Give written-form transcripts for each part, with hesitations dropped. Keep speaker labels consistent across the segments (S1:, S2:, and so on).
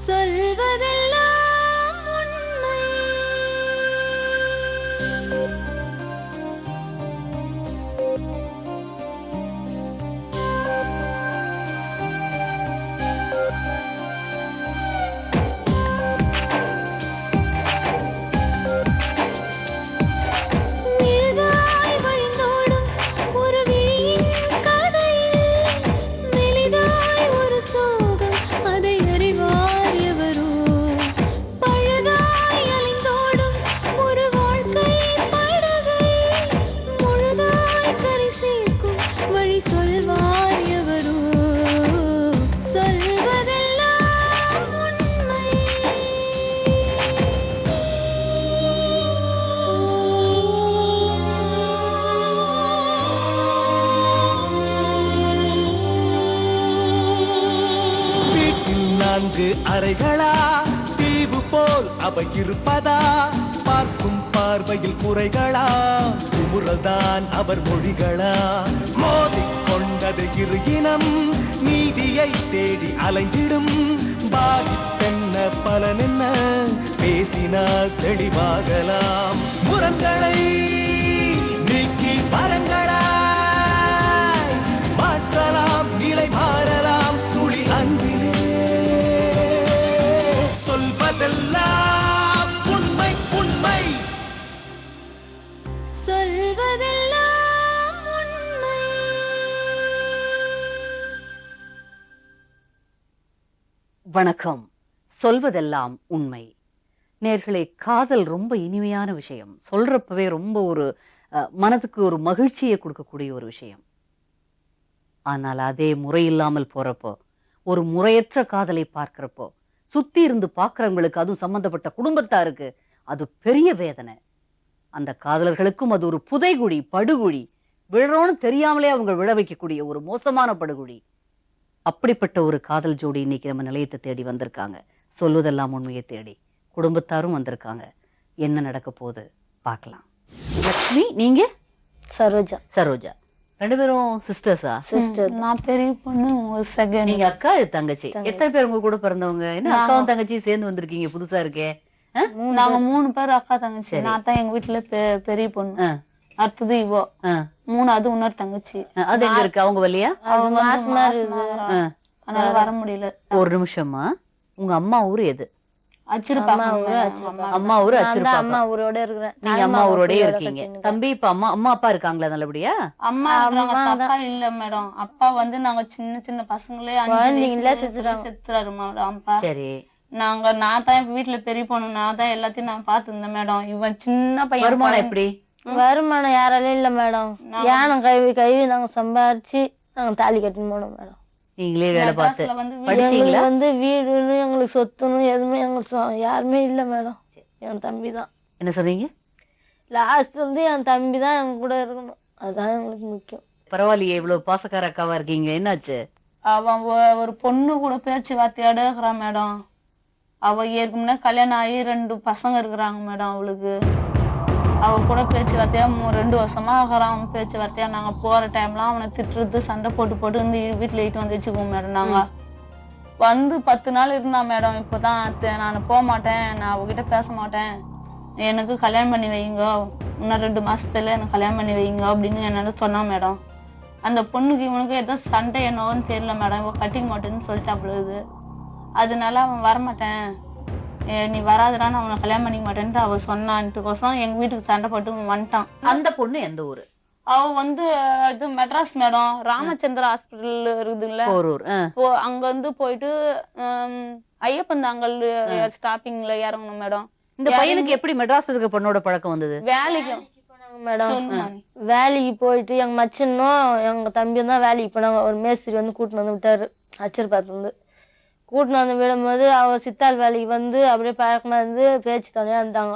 S1: சொல்வதெல்லாம் உண்மை. நிழலாய் வழிந்தோடும் ஒரு விழியின் கதையில் மெலிதாய் ஒரு சோகம், அதை அறிவார் எவரோ. பழுதாய் அலைந்தோடும் ஒரு வாழ்க்கை படகை முழுதாய் கரை சேர்க்கும் வழி சொல்வார் எவரோ. சொல்வதெல்லாம் உண்மை.
S2: வீட்டில் 4 அறைகளா, தீவு போல் அவை இருப்பதா? பார்க்கும் பார்வையில் குறைகளா, குமுறல்தான் அவர் மொழிகளா? மோதிக் கொண்டது இரு இனம், நீதியை தேடி அலைந்திடும். பாதிப்பென்ன பலனென்ன, பேசினால் தெளிவாகலாம். முரண்களை நீக்கி வரங்களாய் மாற்றலாம், நிலை மாறலாம் துளி அன்பிலே. சொல்வதெல்லாம் உண்மை உண்மை.
S1: சொல்வதெல்லாம் உண்மை.
S3: வணக்கம். சொல்வதெல்லாம் உண்மை. நேர்களே, காதல் ரொம்ப இனிமையான விஷயம். சொல்றப்பவே ரொம்ப ஒரு மனதுக்கு ஒரு மகிழ்ச்சியை கொடுக்கக்கூடிய ஒரு விஷயம். ஆனால் அதே முறையில்லாமல் போறப்போ, ஒரு முறையற்ற காதலை பார்க்கிறப்போ, சுத்தி இருந்து பார்க்கிறவங்களுக்கு, அதுவும் சம்பந்தப்பட்ட குடும்பத்தாருக்கு அது பெரிய வேதனை. அந்த காதலர்களுக்கும் அது ஒரு புதைகுழி, படுகுழி. விழறோன்னு தெரியாமலே அவங்க விழ வைக்கக்கூடிய ஒரு மோசமான படுகுழி. அப்படிப்பட்ட ஒரு காதல் ஜோடி இன்னைக்கு நம்ம நிலையத்தை தேடி வந்திருக்காங்க. சொல்வதெல்லாம் உண்மையை தேடி குடும்பத்தாரும் வந்திருக்காங்க. என்ன நடக்க போகுது பார்க்கலாம். லட்சுமி, நீங்க?
S4: சரோஜா.
S3: சரோஜா. 2 பேரும் சிஸ்டர்ஸா?
S4: சிஸ்டர். நான் பெரிய பொண்ணு, செகண்ட்.
S3: நீங்க அக்கா, இது தங்கச்சி. எத்தனை பேர் உங்க கூட பிறந்தவங்க? என்ன அக்காவும் தங்கச்சி சேர்ந்து வந்திருக்கீங்க, புதுசா இருக்கே.
S4: நாங்க 3 பேர் அக்கா தங்கச்சி. நான் தான் எங்க வீட்டுல பெரிய பொண்ணு. அடுத்தது இவோ, 3வது இன்னொரு தங்கச்சி.
S3: அது எங்க இருக்கு? அவங்க வழியா?
S4: அவங்க மாசமா இருக்குது, அதனால வர முடியல.
S3: ஒரு நிமிஷமா, உங்க அம்மா ஊரு எது?
S4: அச்சிருப்பாங்க.
S3: அம்மா ஊரு அச்சிருப்பாங்க.
S4: அம்மா ஊரோட இருக்கிறேன்.
S3: நீங்க அம்மா ஊரோடய இருக்கீங்க. தம்பி, இப்ப அம்மா அப்பா இருக்காங்களா நல்லபடியா?
S4: அம்மா அப்பா இல்ல மேடம். அப்பா வந்து நாங்க சின்ன சின்ன பசங்களே 5 செத்துறாரு மேடம் அப்பா.
S3: சரி.
S4: நான் தான் வீட்டுல பெரிய பொண்ணு, நான் தான் எல்லாத்தையும் நான் பாத்துருந்தேன் மேடம். இவன் சின்ன பையன்.
S3: வருமானம் எப்படி?
S5: வருமானம் யாராலும் இல்ல மேடம். யானை கழுவி நாங்க சம்பாரிச்சு நாங்க தாலி கட்டின்னு போனோம் மேடம்.
S3: நீங்களே வேலை பார்த்து படிச்சீங்களா?
S5: எங்களுக்கு வந்து வீடுன்னு எங்களுக்கு சொத்துன்னு எதுவுமே எங்களுக்கு யாருமே இல்ல மேடம். என் தம்பி தான்.
S3: என்ன சொல்றீங்க?
S5: லாஸ்ட் வந்து என் தம்பி தான் எங்க கூட இருக்கணும், அதுதான் எங்களுக்கு முக்கியம்.
S3: பரவாயில்லையே, இவ்வளவு பாசக்கார அக்காவா இருக்கீங்க. என்னாச்சு?
S4: அவன் ஒரு பொண்ணு கூட பேச்சுவார்த்தையோட இருக்கிறான் மேடம். அவ ஏற்கனவே கல்யாணம் ஆகி 2 பசங்க இருக்கிறாங்க மேடம். அவளுக்கு அவ கூட பேச்சுவார்த்தையா 2 வருஷமா ஆகிறான் பேச்சுவார்த்தையா. நாங்க போற டைம்லாம் அவனை திட்டுறது, சண்டை போட்டு வந்து வீட்டுல இட்டு வந்து வச்சுக்குவோம் மேடம். நாங்க வந்து 10 நாள் இருந்தான் மேடம். இப்போதான் நான் போக மாட்டேன், நான் அவகிட்ட பேச மாட்டேன், எனக்கு கல்யாணம் பண்ணி வைங்க, இன்னும் 2 மாசத்துல எனக்கு கல்யாணம் பண்ணி வைங்க அப்படின்னு என்னால சொன்னான் மேடம். அந்த பொண்ணுக்கு இவனுக்கு ஏதோ சண்டை என்னவோன்னு தெரியல மேடம். இவ கட்டிக்க மாட்டேன்னு சொல்லிட்டு அவ்வளவு. அதனால அவன் வரமாட்டேன், நீ வராதுடா, நான் அவனை கல்யாணம் பண்ணிக்க மாட்டேன்ட்டு அவ சொன்னான்ட்டுக்கோசம் எங்க வீட்டுக்கு சண்டை போட்டு வந்துட்டான்.
S3: அந்த பொண்ணு எந்த ஊரு?
S4: அவ வந்து இது மெட்ராஸ் மேடம். ராமச்சந்திர ஹாஸ்பிட்டல் இருக்குதுல்ல, அங்க வந்து போயிட்டு ஐயப்பன் தாங்கல் ஸ்டாப்பிங்ல இறங்கணும் மேடம்.
S3: இந்த பையனுக்கு எப்படி மெட்ராஸ் இருக்க பொண்ணோட பழக்கம் வந்தது?
S4: வேலைக்கு
S5: மேடம். வேலைக்கு போயிட்டு எங்க மச்சனும் எங்க தம்பியும் தான் வேலைக்கு போனாங்க. ஒரு மேஸ்திரி வந்து கூட்டின்னு வந்து விட்டாரு அச்சிருப்பாத்துல இருந்து. கூட்டின்னு வந்து விடும்போது அவ சித்தாள் வேலைக்கு வந்து அப்படியே பழக்கமா இருந்து பேச்சு தனியா இருந்தாங்க.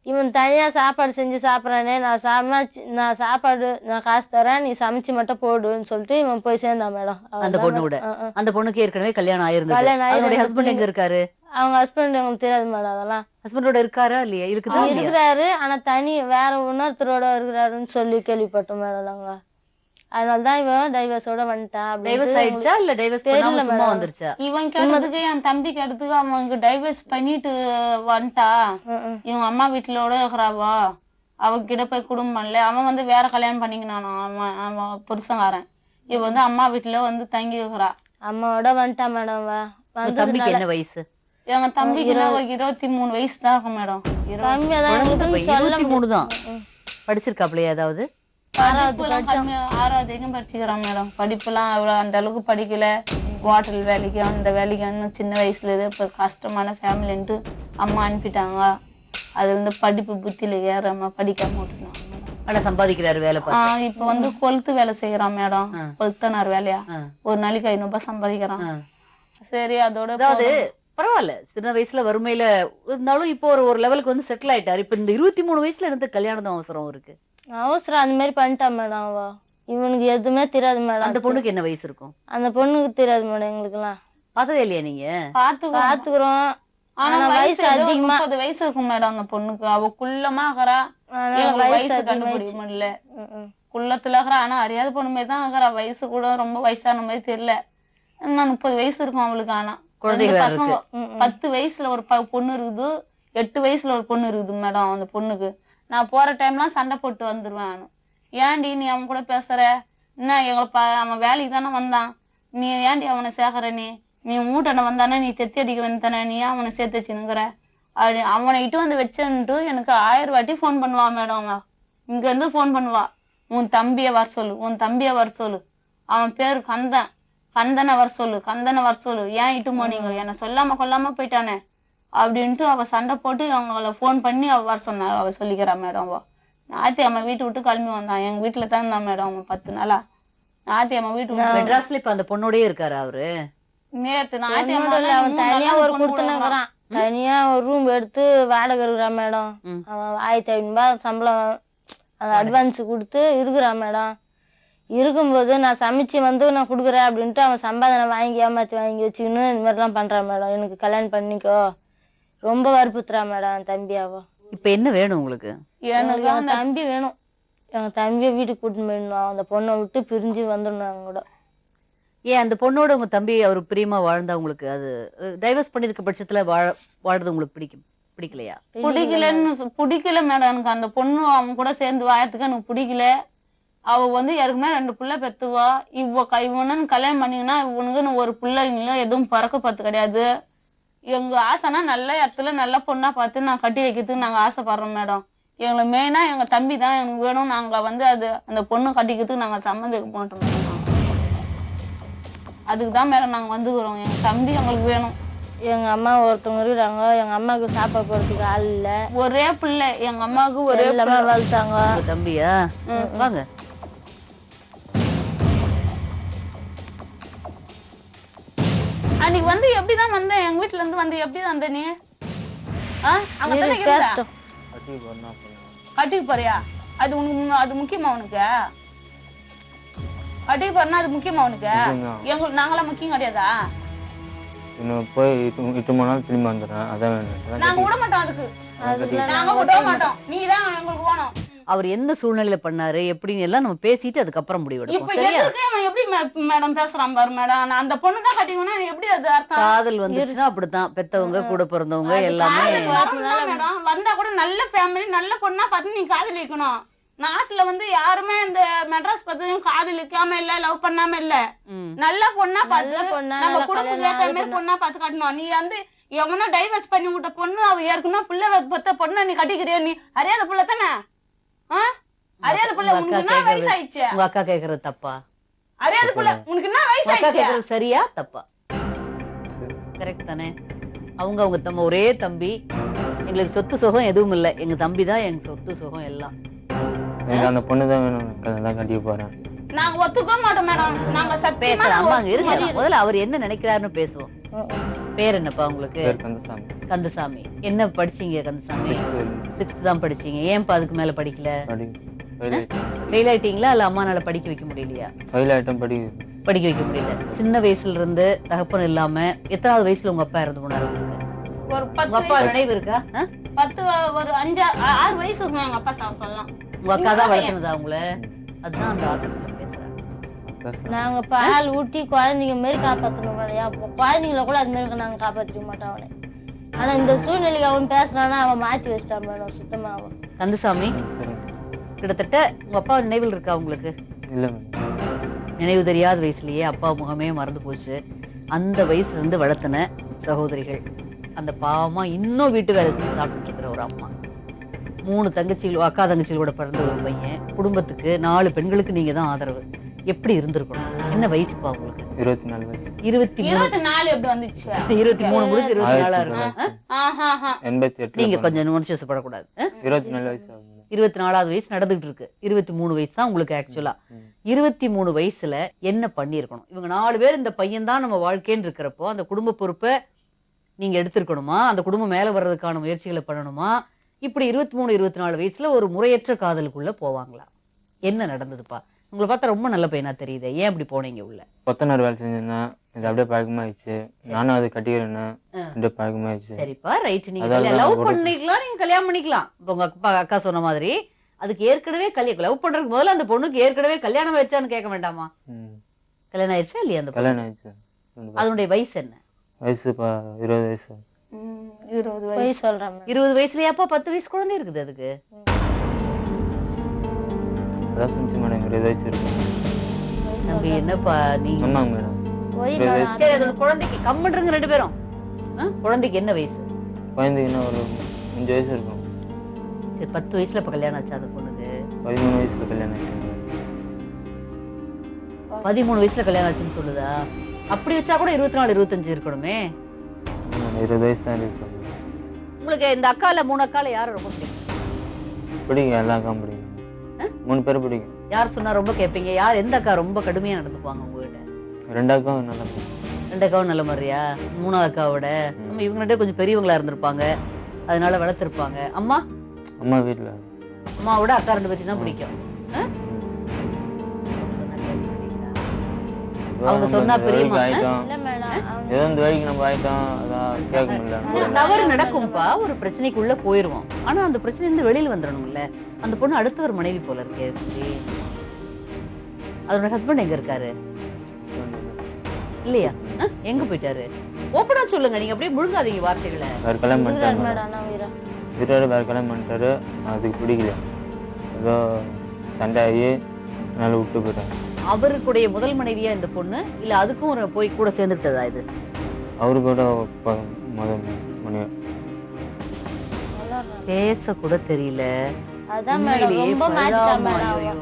S5: இவன் தனியா சாப்பாடு செஞ்சு சாப்பிட்றானே, நான் சாப்பாடு நான் காசு தரேன், நீ சமைச்சு மட்டும் போடுன்னு சொல்லிட்டு இவன் போய் சேர்ந்தான் மேடம்.
S3: அந்த பொண்ணு கூட. அந்த பொண்ணுக்கு ஏற்கனவே கல்யாணம் ஆயிருந்தது. ஹஸ்பண்ட் எங்க இருக்காரு?
S5: அவங்க ஹஸ்பண்ட் எங்களுக்கு தெரியாது மேடம். அதெல்லாம்
S3: ஹஸ்பண்டோட இருக்காரா இல்லையா?
S5: இருக்கிறாரு, ஆனா தனி வேற இன்னொருத்தரோட இருக்கிறாருன்னு சொல்லி கேள்விப்பட்டோம் மேடம். நாங்க அதனாலதான் இவன் டைவர்ஸோட வந்துட்டான்
S3: டைவர்ஸ் ஆயிடுச்சா இல்ல டைவர்ஸ்
S5: தெரியல
S3: பண்ணாம சும்மா
S5: madam.
S3: வந்துருச்சா?
S4: இவன் கேட்டதுக்கு என் தம்பி கேட்டதுக்கு அவனுக்கு டைவர்ஸ் பண்ணிட்டு வந்துட்டா இவங்க அம்மா வீட்டுலோட இருக்கிறாவா, அவகிட்ட போய் குடும்பம் இல்ல, அவன் வந்து வேற கல்யாணம் பண்ணிக்கினானா, அவன் புருஷங்காரன். இவ வந்து அம்மா வீட்டுல வந்து தங்கி இருக்கிறா.
S5: அம்மாவோட வந்துட்டான் மேடம்.
S3: உங்க தம்பிக்கு என்ன வயசு?
S4: எங்க தம்பிக்கு 23 வயசு தான் இருக்கும் மேடம்.
S5: கம்மி அதான் எங்களுக்கு சொல்ல
S3: 23 தான். படிச்சிருக்காப்லையா ஏதாவது?
S4: ஆறாவது வரைக்கும் படிச்சுக்கிறான் மேடம். படிப்புலாம் அவ்வளவு அந்த அளவுக்கு படிக்கல. ஹோட்டல் வேலைக்கு அந்த வேலைக்கு வந்து சின்ன வயசுல இப்ப கஷ்டமான ஃபேமிலின்ட்டு அம்மா அனுப்பிட்டாங்க. அது வந்து படிப்பு புத்தியில ஏறாம படிக்காம விட்டுனாங்க.
S3: ஆனா சம்பாதிக்கிறாரு வேலை பார்த்து.
S4: இப்ப வந்து கொளுத்து வேலை செய்யறான் மேடம். கொளுத்தனார் வேலையா ஒரு நாளைக்கு 500 ரூபாய் சம்பாதிக்கிறான். சரி அதோட
S3: அதாவது பரவாயில்ல, சின்ன வயசுல வறுமையில இருந்தாலும் இப்போ ஒரு லெவலுக்கு வந்து செட்டில் ஆயிட்டாரு. இப்ப இந்த 23 வயசுல இருந்து கல்யாணம் தான் அவசரம் இருக்கு.
S5: அவசரம் அந்த மாதிரி பண்ணிட்டான் மேடம். இவனுக்கு எதுவுமே தெரியாது மேடம்.
S3: அந்த பொண்ணுக்கு என்ன வயசு இருக்கும்?
S5: அந்த பொண்ணுக்கு தெரியாது மேடம். எங்களுக்கு எல்லாம்
S3: பார்த்ததே இல்லையா நீங்க?
S5: பாத்துக்கிறோம்.
S4: ஆனா வயசு அதிகமா 30 வயசு இருக்கும் மேடம் அந்த பொண்ணுக்கு. அவ குள்ளமா ஆகிறா. வயசு கண்டுபிடிக்க முடியல. குள்ளத்துல ஆகிறா. ஆனா அறியாத பொண்ணு மாதிரி தான் ஆகிறா. வயசு கூட ரொம்ப வயசான மாதிரி தெரியல. 30 வயசு இருக்கும் அவளுக்கு. ஆனா பசங்க 10 வயசுல ஒரு பொண்ணு இருக்குது, 8 வயசுல ஒரு பொண்ணு இருக்குது மேடம். அந்த பொண்ணுக்கு நான் போற டைம்லாம் சண்டை போட்டு வந்துருவேன். ஏன்டி நீ அவன் கூட பேசுற? என்ன எங்களை அவன் வேலைக்கு தானே வந்தான், நீ ஏன்டி அவனை சேர்க்கிற? நீ மூட்டனை வந்தானே, நீ தெத்தி அடிக்க வந்தானே, நீ ஏன் அவனை சேர்த்து வச்சுனுங்கிற? அப்படி அவனை இட்டு வந்து வச்சுன்ட்டு எனக்கு 1000 வாட்டி ஃபோன் பண்ணுவா மேடம். இங்க இருந்து ஃபோன் பண்ணுவா, உன் தம்பியை வர சொல்லு, உன் தம்பியை வர சொல்லு, அவன் பேரு கந்தன், கந்தனை வர சொல்லு, கந்தனை வர சொல்லு, ஏன் இட்டு போனீங்க, என்னை சொல்லாம கொல்லாம போயிட்டானே அப்படின்ட்டு அவ சண்டை போட்டு அவங்கள ஃபோன் பண்ணி அவ வர சொன்னா. அவ சொல்லிக்கிறா மேடம். நாத்தி அம்மா வீட்டு விட்டு கிளம்பி வந்தான். எங்க வீட்டுல தான் இருந்தான் மேடம். அவன் 10 நாளா நாத்தி அம்மா வீட்டு
S3: மெட்ராஸ்ல இப்ப அந்த பொண்ணோடய இருக்காரு அவரு.
S4: நேத்து
S5: அவன் தனியா ஒரு கொடுத்துனான். தனியா ஒரு ரூம் எடுத்து வாடகை இருக்கிறான் மேடம். அவன் 1500 ரூபாய் சம்பளம் அட்வான்ஸ் கொடுத்து இருக்கிறான் மேடம். இருக்கும்போது நான் சமைச்சு வந்து நான் கொடுக்குறேன் அப்படின்ட்டு அவன் சம்பாதனை வாங்கி ஏமாத்தி வாங்கி வச்சுக்கின்னு இந்த மாதிரிலாம் பண்றான் மேடம். எனக்கு கல்யாணம் பண்ணிக்கோ ரொம்ப வற்புறுத்துறான் மேடம் தம்பியாவோ.
S3: இப்ப என்ன வேணும் உங்களுக்கு?
S5: எனக்கு என் தம்பி வேணும். என் தம்பியை வீட்டுக்கு கூட்டின்னு போயிடணும். அந்த பொண்ணை விட்டு பிரிஞ்சு வந்துடணும் அவங்க கூட.
S3: ஏன் அந்த பொண்ணோட உங்க தம்பி அவரு பிரியமா வாழ்ந்தா உங்களுக்கு அது டைவர்ஸ் பண்ணிருக்க பட்சத்துல வாழ்றது உங்களுக்கு பிடிக்கலையா?
S4: பிடிக்கல மேடம். எனக்கு அந்த பொண்ணு அவன் கூட சேர்ந்து வாயத்துக்கு எனக்கு பிடிக்கல. அவ வந்து யாருக்குமே 2 பிள்ளை பெத்துவா. இவனு கல்யாணம் பண்ணீங்கன்னா இவனுக்குன்னு ஒரு பிள்ளைங்களும் எதுவும் பறக்க பார்த்து கிடையாது. எங்க ஆசைனா நல்ல இடத்துல நல்ல பொண்ணா பார்த்து நான் கட்டி வைக்கிறதுக்கு நாங்க ஆசைப்படுறோம் மேடம். எங்களை மெயினா எங்க தம்பி தான் எனக்கு வேணும். நாங்க வந்து அந்த பொண்ணு கட்டிக்கிறதுக்கு நாங்க சம்மந்தம் போட்டோம் மேடம். அதுக்கு தான் மேடம் நாங்க வந்துக்கிறோம். எங்க தம்பி எங்களுக்கு வேணும்.
S5: எங்க அம்மா ஒருத்தவங்க இருக்கிறாங்க. எங்க அம்மாவுக்கு சாப்பாடு போறதுக்கு ஆள் இல்ல.
S4: ஒரே பிள்ளை எங்க அம்மாவுக்கு ஒரே
S5: எல்லாமே வளர்த்தாங்க.
S3: தம்பியா? வாங்க.
S4: அன்னைக்கு வந்து எப்படிதான் வந்தேன்? எங்க வீட்டுல இருந்து வந்து எப்படி வந்த நீ? கட்டிக்கு போறியா? அது உனக்கு அது முக்கியமா உனக்கு? கட்டிக்கு போறனா அது முக்கியமா உனக்கு? நாங்களாம் முக்கியம் கிடையாதா?
S6: போய் 8 நாள் திரும்பி வந்துடுறேன். அதான்
S4: நாங்க விட மாட்டோம். அதுக்கு நாங்க விட மாட்டோம். நீதான் எங்களுக்கு வேணும்.
S3: அவர் என்ன சூழ்நிலையில பண்ணாரு எப்படின்னு எல்லாம் நம்ம பேசிட்டு அதுக்கப்புறம் முடிவெடுப்போம்.
S4: இப்ப எதுக்கு அவன் எப்படி மேடம் பேசுறான் பாரு மேடம். அந்த பொண்ணு தான் கட்டிங்கன்னா எப்படி அது அர்த்தம்?
S3: காதல் வந்துச்சுன்னா அப்படித்தான். பெத்தவங்க கூட பிறந்தவங்க எல்லாமே
S4: மேடம் வந்தா கூட நல்ல ஃபேமிலி நல்ல பொண்ணா பார்த்து நீ காதலிக்கணும். நாட்டுல வந்து யாருமே இந்த மெட்ராஸ் பத்தியும் காதலிக்காம இல்ல, லவ் பண்ணாம இல்ல. நல்ல பொண்ணா பார்த்து நம்ம குடும்பத்துக்கு ஏத்த மாதிரி பொண்ணா பார்த்து கட்டணும். நீ வந்து எவனா டைவர்ஸ் பண்ணி விட்ட பொண்ணு அவ ஏற்கனவே பிள்ளை பத்த பொண்ணு நீ கட்டிக்கிறியா? நீ அறியாத பிள்ளை தானே? அறியாத பிள்ளை உனக்கு என்ன வயசு ஆயிடுச்சு?
S3: உங்க அக்கா கேக்குறது தப்பா?
S4: அறியாத பிள்ளை உனக்கு என்ன வயசு ஆயிடுச்சு?
S3: சரியா தப்பா? கரெக்ட் தானே? அவங்க தம்ம ஒரே தம்பி. எங்களுக்கு சொத்து சுகம் எதுவும் இல்ல. எங்க தம்பி தான் எங்க சொத்து சுகம் எல்லாம்.
S6: எனக்கு அந்த பொண்ணு தான் வேணும். அதான் கட்டிக்க போறேன்.
S4: நாங்க ஒத்துக்க மாட்டோம் மேடம். நாங்க சத்தியமா
S3: அம்மாங்க இருங்க. முதல்ல அவர் என்ன நினைக்கிறாருன்னு பேசுவோம். பேர் என்னப்பா உங்களுக்கு?
S6: கந்தசாமி.
S3: கந்தசாமி. என்ன படிச்சீங்க கந்தசாமி? 6th தான் படிச்சீங்க. ஏன்பா அதுக்கு மேல படிக்கல? ஃபெயில் ஆயிட்டீங்களா இல்ல அம்மானால படிக்க வைக்க முடியலையா?
S6: ஃபெயில் ஆயிட்டேன். படிக்க
S3: வைக்க முடியல. சின்ன வயசுல இருந்து தகப்பன் இல்லாம எத்தனாவது வயசுல உங்க அப்பா இறந்து போனாரு?
S4: ஒரு 10
S3: அப்பா நினைவு இருக்கா?
S4: 10 ஒரு 5-6 வயசு இருக்கும் எங்க அப்பா சொல்லலாம்.
S3: உங்க அக்கா தான் வளர்த்துனதா உங்களை? அதுதான் அந்த ஆத்திரத்துல பேசுறாங்க.
S6: பேசுறேன்.
S5: நாங்க பால் ஊட்டி குழந்தைங்க மாரி காப்பாற்றணும் மேடம். என் குழந்தைங்கள கூட அது மாதிரி நாங்க காப்பாற்றிக்க மாட்டோம் அவனை. ஆனா இந்த சூழ்நிலைக்கு அவன் பேசுறான்னா அவன் மாத்தி வச்சிட்டான் மேடம் சுத்தமா. அவன்
S3: கந்தசாமி,
S6: சரி.
S3: கிட்டத்தட்ட உங்க அப்பா நினைவில் இருக்கா உங்களுக்கு?
S6: இல்லை மேடம்.
S3: நினைவு தெரியாத வயசுலயே அப்பா முகமே மறந்து போச்சு. அந்த வயசுல இருந்து வளர்த்தன சகோதரிகள், அந்த பாவமா இன்னும் வீட்டு வேலை செஞ்சு சாப்பிட்டுட்டு இருக்கிற ஒரு அம்மா, 3 தங்கச்சிகள், அக்கா தங்கச்சிகளோட பிறந்த ஒரு பையன், குடும்பத்துக்கு 4 பெண்களுக்கு நீங்க தான் ஆதரவு. எப்படி இருந்திருக்கணும்? என்ன வயசுப்பா உங்களுக்கு?
S6: 24 வயசு.
S3: 23.
S4: 24 எப்படி வந்துச்சு?
S3: 23 முடிஞ்சு 24 இருக்கும்.
S6: 88
S3: நீங்க கொஞ்சம் உணர்ச்சிவசப்படக்கூடாது.
S6: 24 வயசு ஆகுது.
S3: 24வது வயசு நடந்துகிட்டு இருக்கு. 23 வயசு தான் உங்களுக்கு ஆக்சுவலா. 23 வயசுல என்ன பண்ணிருக்கணும்? இவங்க 4 பேர் இந்த பையன் தான் நம்ம வாழ்க்கைன்னு இருக்கிறப்போ அந்த குடும்ப பொறுப்பை நீங்க எடுத்திருக்கணுமா? அந்த குடும்பம் மேல வர்றதுக்கான முயற்சிகளை பண்ணணுமா? இப்படி 23, 24 வயசுல ஒரு முறையற்ற காதலுக்குள்ள போவாங்களா? என்ன நடந்ததுப்பா? உங்களை பார்த்தா ரொம்ப நல்ல பையனா தெரியுது, ஏன் இப்படி போனீங்க உள்ள?
S6: கொத்தனார் வேலை செஞ்சிருந்தேன். இது அப்படியே பழக்கமாயிடுச்சு. நானும் அதை கட்டிக்கிறேன்னு அப்படியே பழக்கமாயிடுச்சு.
S3: சரிப்பா, ரைட். நீங்க
S6: அதான்
S3: லவ்
S6: ஒரு-
S3: பண்ணிக்கலாம், நீங்க கல்யாணம் பண்ணிக்கலாம். இப்போ உங்க அக்கா சொன்ன மாதிரி அதுக்கு ஏற்கனவே லவ் பண்றதுக்கு முதல்ல அந்த பொண்ணுக்கு ஏற்கனவே கல்யாணம் ஆயிடுச்சான்னு கேட்க வேண்டாமா? கல்யாணம் ஆயிடுச்சா இல்லையா? அந்த பொண்ணு?
S6: கல்யாணம் ஆயிடுச்சு.
S3: அதனுடைய வயசு என்ன?
S6: வயசு 20 வயசு.
S4: 20
S5: போய்
S4: வயசு.
S5: சொல்றேன் மேடம்.
S3: 20 வயசுலயாப்பா 10 வயசு குழந்தை இருக்குது அதுக்கு?
S6: அதான் சொன்னிச்சு மேடம், 20 வயசு இருக்கும்.
S3: தம்பி என்னப்பா நீ?
S6: ஆமாங்க மேடம்.
S5: போய்
S6: 20
S5: மேடம்.
S6: வயசு.
S3: சரி, அதோட குழந்தைக்கு கம்மன்றங்க 2 பேரும். குழந்தைக்கு என்ன வயசு?
S6: குழந்தைக்குன்னா ஒரு 5 வயசு இருக்கும்.
S3: சரி, 10 வயசுல இப்ப கல்யாணம் ஆச்சு அந்த பொண்ணுக்கு.
S6: 13 வயசுல கல்யாணம் ஆச்சு.
S3: 13 வயசுல கல்யாணம் ஆச்சுன்னு சொல்லுதா? அப்படி வச்சா கூட 24, 25 இருக்கணுமே.
S6: 20 வயசு தான் இருக்கு.
S3: உங்களுக்கு இந்த அக்கால 3 அக்கால யாரை ரொம்ப பிடிக்கும்?
S6: பிடிக்கும், எல்லா அக்காவும் பிடிக்கும். 3 பேரும் பிடிக்கும்.
S3: யார் சொன்னா ரொம்ப கேட்பீங்க? யார், எந்த அக்கா ரொம்ப கடுமையா நடந்துக்குவாங்க உங்ககிட்ட?
S6: 2 அக்காவும் நல்லா பிடிக்கும்.
S3: 2 அக்காவும் நல்ல மாதிரியா? 3வது அக்காவோட நம்ம இவங்க 2 கொஞ்சம் பெரியவங்களா இருந்திருப்பாங்க, அதனால வளர்த்துருப்பாங்க. அம்மா
S6: அம்மா வீட்டில்
S3: அம்மாவோட அக்கா 2 பேர்த்தையும் தான் பிடிக்கும். அவங்க சொன்னா பிரியமா?
S6: ஆயிட்டோம்.
S5: இல்ல மேடம் அவங்க
S6: ஏதோ இந்த வழிக்கு நம்ம ஆயிட்டோம், அதான் கேட்க முடியல.
S3: ஒரு தவறு நடக்கும்பா, ஒரு பிரச்சனைக்குள்ள போயிருவோம். ஆனா அந்த பிரச்சனை இருந்து வெளியில வந்துடணும்ல. அந்த பொண்ணு அடுத்த ஒரு மனைவி போல இருக்கே. அதோட ஹஸ்பண்ட் எங்க இருக்காரு? இல்லையா? எங்க போயிட்டாரு? ஓப்பனா சொல்லுங்க, நீங்க அப்படியே முழுங்காதீங்க வார்த்தைகளை.
S6: வேற கல்யாணம்
S5: உயிரார்
S6: பண்ணிட்டாரு.
S5: மேடம். நான் உயிரா
S6: வீட்டாரு வேற கல்யாணம் பண்ணிட்டாரு. அதுக்கு பிடிக்கல, ஏதோ சண்டை ஆகி அதனால விட்டு போயிட்டாங்க.
S3: அவருக்குடைய முதல் மனைவியா இந்த பொண்ணு, இல்ல அதுக்கும் ஒரு போய் கூட சேர்ந்துட்டதா இது?
S6: அவரு கூட முதல் மணி
S5: வளர்றான்.
S3: பேச கூட தெரியல.
S5: அதான் மேடம்
S3: உண்மையிலேயே
S5: ரொம்ப மாத்திட்டா
S3: பரிதாபமா,
S5: மேடம்.
S3: ஐயோ.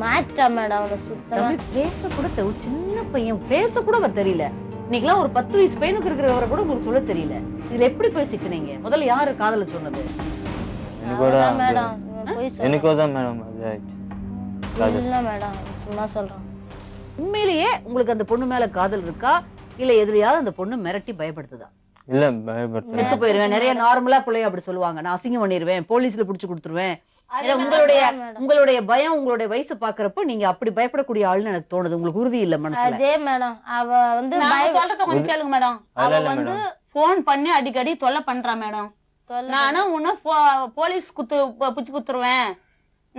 S5: மாத்திட்டா மேடம் அவனை சுத்தமா.
S3: தம்பி, பேச கூட ஒரு சின்ன பையன் பேச கூட அவர் தெரியல. இன்னைக்கெல்லாம் ஒரு 10 வயசு பையனுக்கு இருக்கிறவரை கூட உங்களுக்கு சொல்ல தெரியல. இதுல எப்படி போய் சிக்கினீங்க? முதல்ல யாரு காதல சொன்னது?
S6: எனக்கு கூட
S5: அதான் மேடம் இவன் போய் சொல்றான்.
S6: எனக்கோ தான் மேடம் அது ஆயிடுச்சு.
S5: இல்ல மேடம் சும்மா சொல்றான்.
S3: உண்மையிலேயே உங்களுக்கு அந்த பொண்ணு மேல காதல் இருக்கா, இல்ல எதிரியாவது அந்த பொண்ணு மிரட்டி பயப்படுத்துதா?
S6: இல்ல பயப்படுத்த
S3: செத்து போயிருவேன், நிறைய நார்மலா பிள்ளைய அப்படி சொல்லுவாங்க, நான் அசிங்கம் பண்ணிடுவேன், போலீஸ்ல புடிச்சு கொடுத்துருவேன். ஏன்னா உங்களுடைய பயம், உங்களுடைய வயசு பாக்குறப்ப நீங்க அப்படி பயப்படக்கூடிய ஆளுன்னு எனக்கு தோணுது. உங்களுக்கு உறுதி இல்ல மனசுல.
S5: அதே மேடம் அவ வந்து
S4: நான் சொல்றத கொஞ்சம் கேளுங்க மேடம். அவ
S6: அதெல்லாம் இல்ல
S4: வந்து போன் பண்ணி அடிக்கடி தொல்லை பண்றா மேடம். நானும் உன்ன போலீஸ் புடிச்சு குத்துருவேன்,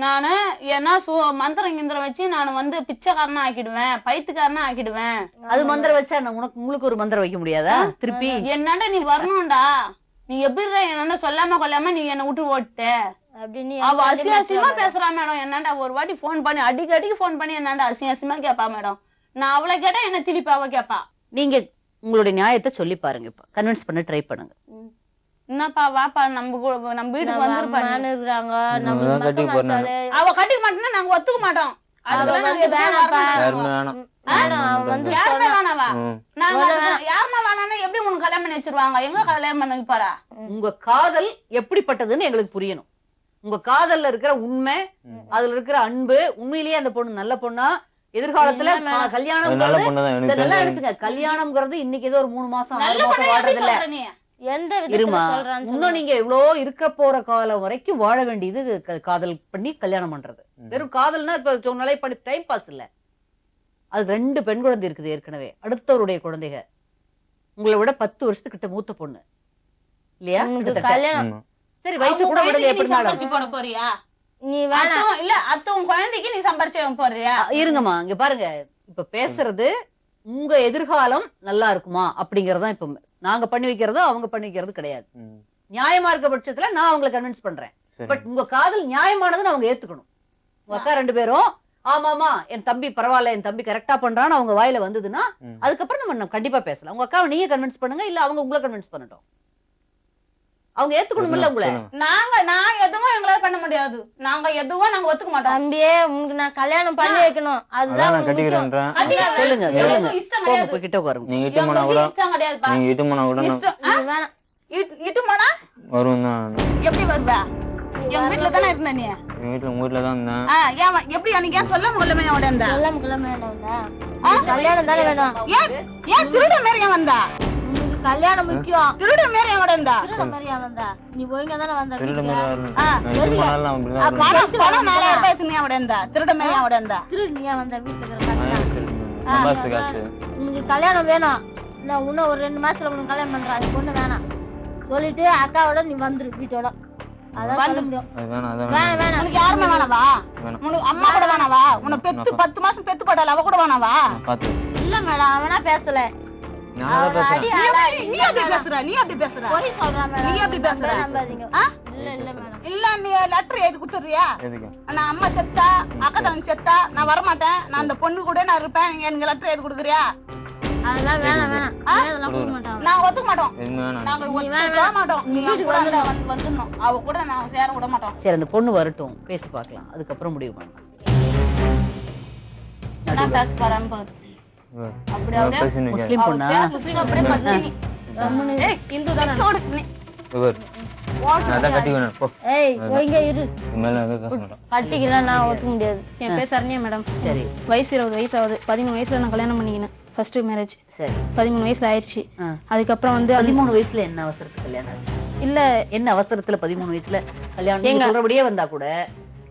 S4: நானு ஏன்னா மந்திரம் கிந்திரம் வச்சு நான் வந்து பிச்சைக்காரனா ஆக்கிடுவேன், பைத்துக்காரனா ஆக்கிடுவேன்.
S3: அது மந்திரம் வச்சா என்ன, உங்களுக்கு ஒரு மந்திரம் வைக்க முடியாதா திருப்பி?
S4: என்னடா நீ வரணும்டா, நீ எப்படி என்னடா சொல்லாம கொள்ளாம நீ என்ன விட்டு ஓட்ட
S5: அப்படின்னு
S4: அவ அசியமா பேசுறா மேடம். என்னடா ஒரு வாட்டி போன் பண்ணி அடிக்கடிக்கு போன் பண்ணி என்னடா அசியமா கேப்பா மேடம். நான் அவளை கேட்டா என்ன திருப்பி அவ கேப்பா.
S3: நீங்க உங்களுடைய நியாயத்தை சொல்லி பாருங்க, இப்ப கன்வின்ஸ் பண்ண ட்ரை பண்ணுங்க.
S4: என்னப்பா வாப்பா நம்ம வீட்டுக்கு வந்துருப்பா.
S5: இருக்கிறாங்க
S6: நம்ம தான் கட்டி போறேன்.
S4: அவ கட்டிக்க மாட்டேன்னா நாங்க ஒத்துக்க மாட்டோம். அதுக்கெல்லாம் நாங்க எதுவும்
S6: யாருமே வேணாம்.
S4: யாருமே வேணாவா?
S6: ம்.
S4: நாங்க யாருமே வேணாம்னா எப்படி உனக்கு கல்யாணம் பண்ணி வச்சிருவாங்க? எங்க கல்யாணம் பண்ண வைப்பாரா?
S3: உங்க காதல் எப்படிப்பட்டதுன்னு எங்களுக்கு புரியணும். உங்க காதல்ல இருக்கிற உண்மை, அதுல இருக்கிற அன்பு, உண்மையிலேயே அந்த பொண்ணு நல்ல பொண்ணா, எதிர்காலத்துல கல்யாணம்
S6: அது நல்ல பொண்ணு தான் எனக்கு
S3: நல்லா
S6: தெரிஞ்சு.
S3: நினைச்சுங்க. கல்யாணம்ங்கிறது இன்னைக்கு ஏதோ ஒரு 3 மாசம் 6
S4: நல்ல
S3: மாசம்
S4: பொண்ணு எப்படி
S3: வாழ்றது இல்ல.
S4: சொல்ற நீ?
S5: எந்த
S3: இருமா,
S5: விதத்துல சொல்றான்னு
S3: இன்னும் நீங்க எவ்வளோ இருக்க போற காலம் வரைக்கும் வாழ வேண்டியது காதல் பண்ணி கல்யாணம் பண்றது. வெறும் காதல்னா இப்ப சொன்னாலே டைம் பாஸ் இல்ல. அது 2 பெண் குழந்தை இருக்குது ஏற்கனவே, அடுத்தவருடைய குழந்தைக. உங்களை விட 10 வருஷத்துக்கிட்ட மூத்த பொண்ணு இல்லையா?
S5: உனக்கு
S3: கிட்டத்தட்ட.
S5: கல்யாணம்
S6: ஆமா.
S3: சரி, வயசு கூட விடுங்க, எப்படி இருந்தாலும்.
S4: சம்பாரிச்சு போட போறியா?
S5: நீ வேணாம்.
S4: அத்தும் இல்ல அத்தும் குழந்தைக்கு நீ சம்பாரிச்சு போறியா?
S3: இருங்கம்மா, இங்க பாருங்க, இப்ப பேசுறது உங்க எதிர்காலம் நல்லா இருக்குமா அப்படிங்கறதான். இப்ப நாங்க பண்ணி வைக்கிறதோ அவங்க பண்ணி வைக்கிறது கிடையாது. நியாயமா இருக்க பட்சத்துல நான் அவங்களை கன்வின்ஸ் பண்றேன். பட் உங்க காதல் நியாயமானதுன்னு அவங்க ஏத்துக்கணும். உங்க அக்கா 2 பேரும் ஆமாமா என் தம்பி பரவாயில்ல, என் தம்பி கரெக்டா பண்றான்னு அவங்க வாயில வந்ததுன்னா அதுக்கப்புறம் நம்ம கண்டிப்பா பேசலாம். உங்க அக்காவை நீங்க கன்வின்ஸ் பண்ணுங்க, இல்ல அவங்க உங்களை கன்வின்ஸ் பண்ணட்டும். அவங்க ஏத்துக்கணும் இல்ல உங்களை.
S4: நான் எதுவும் எங்களால பண்ண முடியாது. நாங்க எதுவும் நாங்க ஒத்துக்க மாட்டோம்.
S5: தம்பியே உனக்கு நான் கல்யாணம் பண்ணி வைக்கணும், அதுதான்
S6: நான் கட்டிக்கிறேன்றேன்.
S3: சொல்லுங்க சொல்லுங்க,
S4: இஷ்டம்
S3: போங்க
S4: கிடையாது.
S3: போய் கிட்ட உட்காருங்க.
S6: நீங்க இட்டு போனா கூட
S4: இஷ்டம் கிடையாதுப்பா.
S6: நீங்க இட்டு போனா கூட
S4: இஷ்டம்
S5: நீ வேணாம்.
S4: இட்டு போனா
S6: வரும் தான்.
S4: எப்படி வருவா? எங்க வீட்டுல தானே இருந்த நீ.
S6: உங்க வீட்டுல தான் இருந்தேன்.
S4: ஏன் எப்படி அன்னைக்கு ஏன் சொல்ல முடியல அவட இருந்தா?
S5: சொல்லாம கிளம்ப வேண்டாம். கல்யாணம் தானே வேணும்.
S4: ஏன் திருட மாதிரி ஏன் வந்தா?
S5: உனக்கு கல்யாணம் முக்கியம்.
S4: திருட மாதிரி அவட இருந்தா?
S5: திருட மாதிரியா வந்தா? நீ ஒழுங்கா தானே வந்த.
S6: திருட
S5: வீட்டுக்கு.
S6: மாதிரி வரணும். நான் இட்டு போனாலும் அப்படிதான் வருவேன்.
S4: பணம் 4000 ரூபாய்க்கு நீ அவட இருந்தா? திருட மாதிரி அவட இருந்தா?
S5: திருடினியா வந்த வீட்டுல இருக்கிற
S6: நான்
S5: காசு?
S6: ஏன் திருடுவேன்? சம்பாதிச்ச காசு.
S5: உனக்கு கல்யாணம் வேணும். நான் இன்னும் ஒரு 2 மாசத்துல உனக்கு கல்யாணம் பண்றேன். அது பொண்ணு வேணாம் சொல்லிட்டு அக்காவோட நீ வந்துரு வீட்டோட. அதான் சொல்ல முடியும்.
S6: அது வேணாம், அதான்
S5: வேணாம்
S6: வேணாம்.
S5: வேணாம்.
S4: உனக்கு யாருமே வேணாவா?
S6: வேணாம்.
S4: உனக்கு அம்மா கூட வேணாவா? உன்னை பெத்து 10 மாசம் பெத்து போட்டால அவ கூட வேணாவா?
S6: நான் பார்த்து
S5: இல்ல மேடம், அவனா பேசல.
S6: நான் தான் பேசுறேன்.
S4: நீ எப்படி பேசுற? நீ எப்படி பேசுற?
S5: போய் சொல்றான் மேடம்.
S4: நீ எப்படி பேசுற?
S5: நம்பாதீங்க.
S4: ஆ?
S5: இல்ல இல்ல மேடம்.
S4: இல்ல நீ லெட்டர் எழுதி குடுத்துறியா?
S6: எதுக்கு?
S4: நான் அம்மா செத்தா அக்கா தங்கச்சி செத்தா நான் வர மாட்டேன், நான் அந்த பொண்ணு கூட நான் இருப்பேன், நீங்க எனக்கு லெட்டர் எழுதி குடுக்குறியா?
S5: அதெல்லாம் வேணாம் வேணாம். அதெல்லாம் கொடுக்க மாட்டான்.
S4: நான் ஒத்துக்க மாட்டோம்.
S6: எதுவுமே வேணாம்.
S4: நாங்க ஒத்துக்க மாட்டோம். நீ வீட்டுக்கு வந்துடணும். அவ கூட நான் சேர விட மாட்டோம்.
S3: சரி, அந்த பொண்ணு வரட்டும், பேசி பார்க்கலாம், அதுக்கப்புறம் முடிவு பண்ணலாம்.
S4: நான் பேச போறேன் பாரு. அப்படி அப்படியே
S6: பேசின்னு இருக்காரு.
S3: முஸ்லிம் பொண்ணா?
S4: அப்படியே பத்தினி.
S5: ஏய், இந்து தானே.
S6: இவர். நான் அதான் கட்டிக்கணும். போ.
S5: ஏய் ஒழுங்கா இரு.
S6: இது மேல எதுவும் பேச மாட்டோம்.
S5: கட்டிக்கலாம் நான் ஒத்துக்க முடியாது.
S7: என் பேர் சரண்யா மேடம்.
S3: சரி
S7: வயசு 20 வயசு ஆகுது. 13 வயசுல நான் கல்யாணம் பண்ணிக்கினேன். ஃபர்ஸ்ட் மேரேஜ்
S3: சரி.
S7: 13 வயசுல ஆயிடுச்சு.
S3: ஆ.
S7: அதுக்கப்புறம் வந்து
S3: 13 வயசுல என்ன அவசரத்துக்கு கல்யாணம் ஆச்சு?
S7: இல்ல
S3: என்ன அவசரத்துல 13 வயசுல கல்யாணம்? நீங்க சொல்றபடியே வந்தா கூட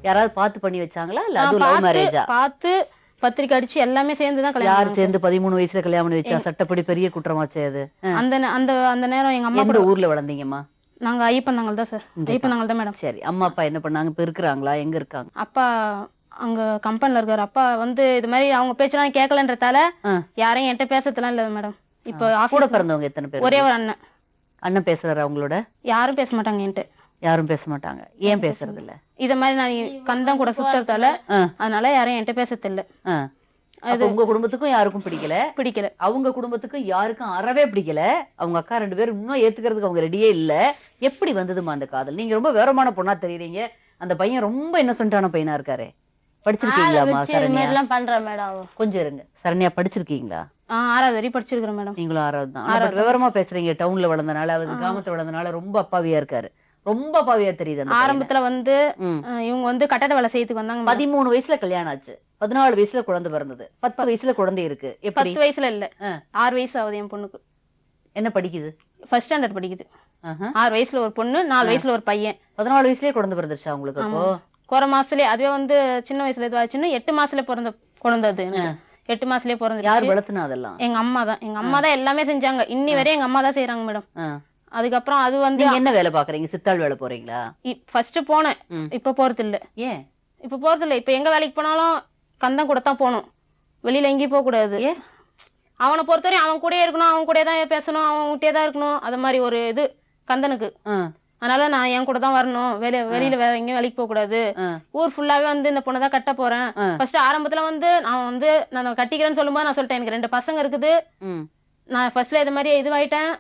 S3: யாராவது பார்த்து பண்ணி வச்சாங்களா, இல்ல அது லவ் மேரேஜா?
S7: பார்த்து பத்திரிக்கை அடிச்சு எல்லாமே சேர்ந்து தான் கல்யாணம்.
S3: யார் சேர்ந்து 13 வயசுல கல்யாணம் பண்ணி வச்சா? சட்டப்படி பெரிய குற்றமாச்சே அது.
S7: அந்த அந்த அந்த நேரம் எங்க அம்மா
S3: எந்த
S7: கூட
S3: ஊர்ல வளர்ந்தீங்கம்மா?
S7: நாங்க ஐயப்பந்தாங்கல் தான் சார். ஐயப்பந்தாங்கல் தான் மேடம்.
S3: சரி, அம்மா அப்பா என்ன பண்ணாங்க? இப்ப இருக்கிறாங்களா? எங்க இருக்காங்க?
S7: அப்பா அங்க கம்பெனில இருக்காரு. அப்பா வந்து இது மாதிரி அவங்க பேச்செல்லாம் கேட்கலன்றதால யாரையும் என்கிட்ட பேசறதுலாம் இல்ல மேடம். இப்போ
S3: கூட
S7: ஆபீஸ்
S3: பிறந்தவங்க எத்தனை பேர்?
S7: ஒரே ஒரு அண்ணன்.
S3: அண்ணன் பேசுறாரு அவங்களோட?
S7: யாரும் பேச மாட்டாங்க என்கிட்ட.
S3: யாரும் பேச மாட்டாங்க. ஏன் பேசுறது இல்ல?
S7: இத மாதிரி நான் கந்தம் கூட சுத்துறதால அதனால யாரையும் என்கிட்ட பேசறது இல்ல.
S3: அப்ப உங்க குடும்பத்துக்கும் யாருக்கும்
S7: பிடிக்கல.
S3: அவங்க குடும்பத்துக்கும் யாருக்கும் அறவே பிடிக்கல. அவங்க அக்கா 2 பேரும் இன்னும் ஏத்துக்கிறதுக்கு அவங்க ரெடியே இல்ல. எப்படி வந்ததுமா அந்த காதல்? நீங்க ரொம்ப விவரமான பொண்ணா தெரியுறீங்க. அந்த பையன் ரொம்ப இன்னசென்ட்டான பையனா இருக்காரு. படிச்சிருக்கீங்களாமா சரண்யா?
S5: எல்லாம் பண்றேன் மேடம்.
S3: கொஞ்சம் இருங்க. சரண்யா படிச்சிருக்கீங்களா?
S7: 6வது வரை படிச்சிருக்கிறேன் மேடம்.
S3: நீங்களும் 6வது தான். ஆனா விவரமா பேசுறீங்க. டவுன்ல வளர்ந்தனால, அவர் கிராமத்துல வளர்ந்தனால ரொம்ப அப்பாவியா இருக்காரு. ரொம்ப அப்பாவியா தெரியுது அந்த பையனை.
S7: ஆரம்பத்துல வந்து இவங்க வந்து கட்டட வேலை செய்யறதுக்கு வந்தாங்க.
S3: 13 வயசுல கல்யாணம் ஆச்சு. 14 வயசுல குழந்தை பிறந்தது. 10 வயசுல குழந்தை இருக்கு. எப்படி?
S7: 10 வயசுல இல்ல, 6 வயசு ஆகுது என் பொண்ணுக்கு.
S3: என்ன படிக்குது?
S7: ஃபர்ஸ்ட் ஸ்டாண்டர்ட் படிக்குது. 6 வயசுல ஒரு பொண்ணு, 4 வயசுல ஒரு பையன்.
S3: 14 வயசுலயே குழந்தை பிறந்துருச்சா உங்களுக்கு? அப்போ
S7: குறை மாசத்துலயே, அதுவே வந்து சின்ன வயசுல இதுவாச்சுன்னு 8 மாசத்துல பிறந்த குழந்தை அது. 8 மாசத்துலயே பிறந்து.
S3: யார் வளர்த்துனா அதெல்லாம்?
S7: எங்க அம்மா தான். எங்க அம்மா தான் எல்லாமே செஞ்சாங்க. இன்னி வரையும் எங்க அம்மா தான் செய்யறாங்க மேடம். அதுக்கப்புறம் அது வந்து
S3: நீங்க என்ன வேலை பாக்குறீங்க? சித்தாள் வேலை போறீங்களா?
S7: ஃபர்ஸ்ட் போனேன், இப்ப போறது இல்ல.
S3: ஏன்
S7: இப்ப போறது இல்ல? இப்ப எங்க வேலைக்கு போனாலும் கந்தம் கூட தான் போகணும், வெளியில எங்கேயும் போக கூடாது. அவனை பொறுத்தவரையும் அவன் கூடயே இருக்கணும், அவன் கூட தான் பேசணும், அவன் கிட்டே தான் இருக்கணும். அது மாதிரி ஒரு இது கந்தனுக்கு. அதனால நான் என் கூட தான் வரணும், வெளியில வேற எங்கேயும் வேலைக்கு போக கூடாது. ஊர் ஃபுல்லாவே வந்து இந்த பொண்ணை தான் கட்ட போறேன். ஃபர்ஸ்ட் ஆரம்பத்துல வந்து நான் கட்டிக்கிறேன்னு சொல்லும்போது நான் சொல்லிட்டேன், எனக்கு 2 பசங்க இருக்குது, நான் ஃபர்ஸ்ட்ல இது மாதிரி இதுவாயிட்டேன்,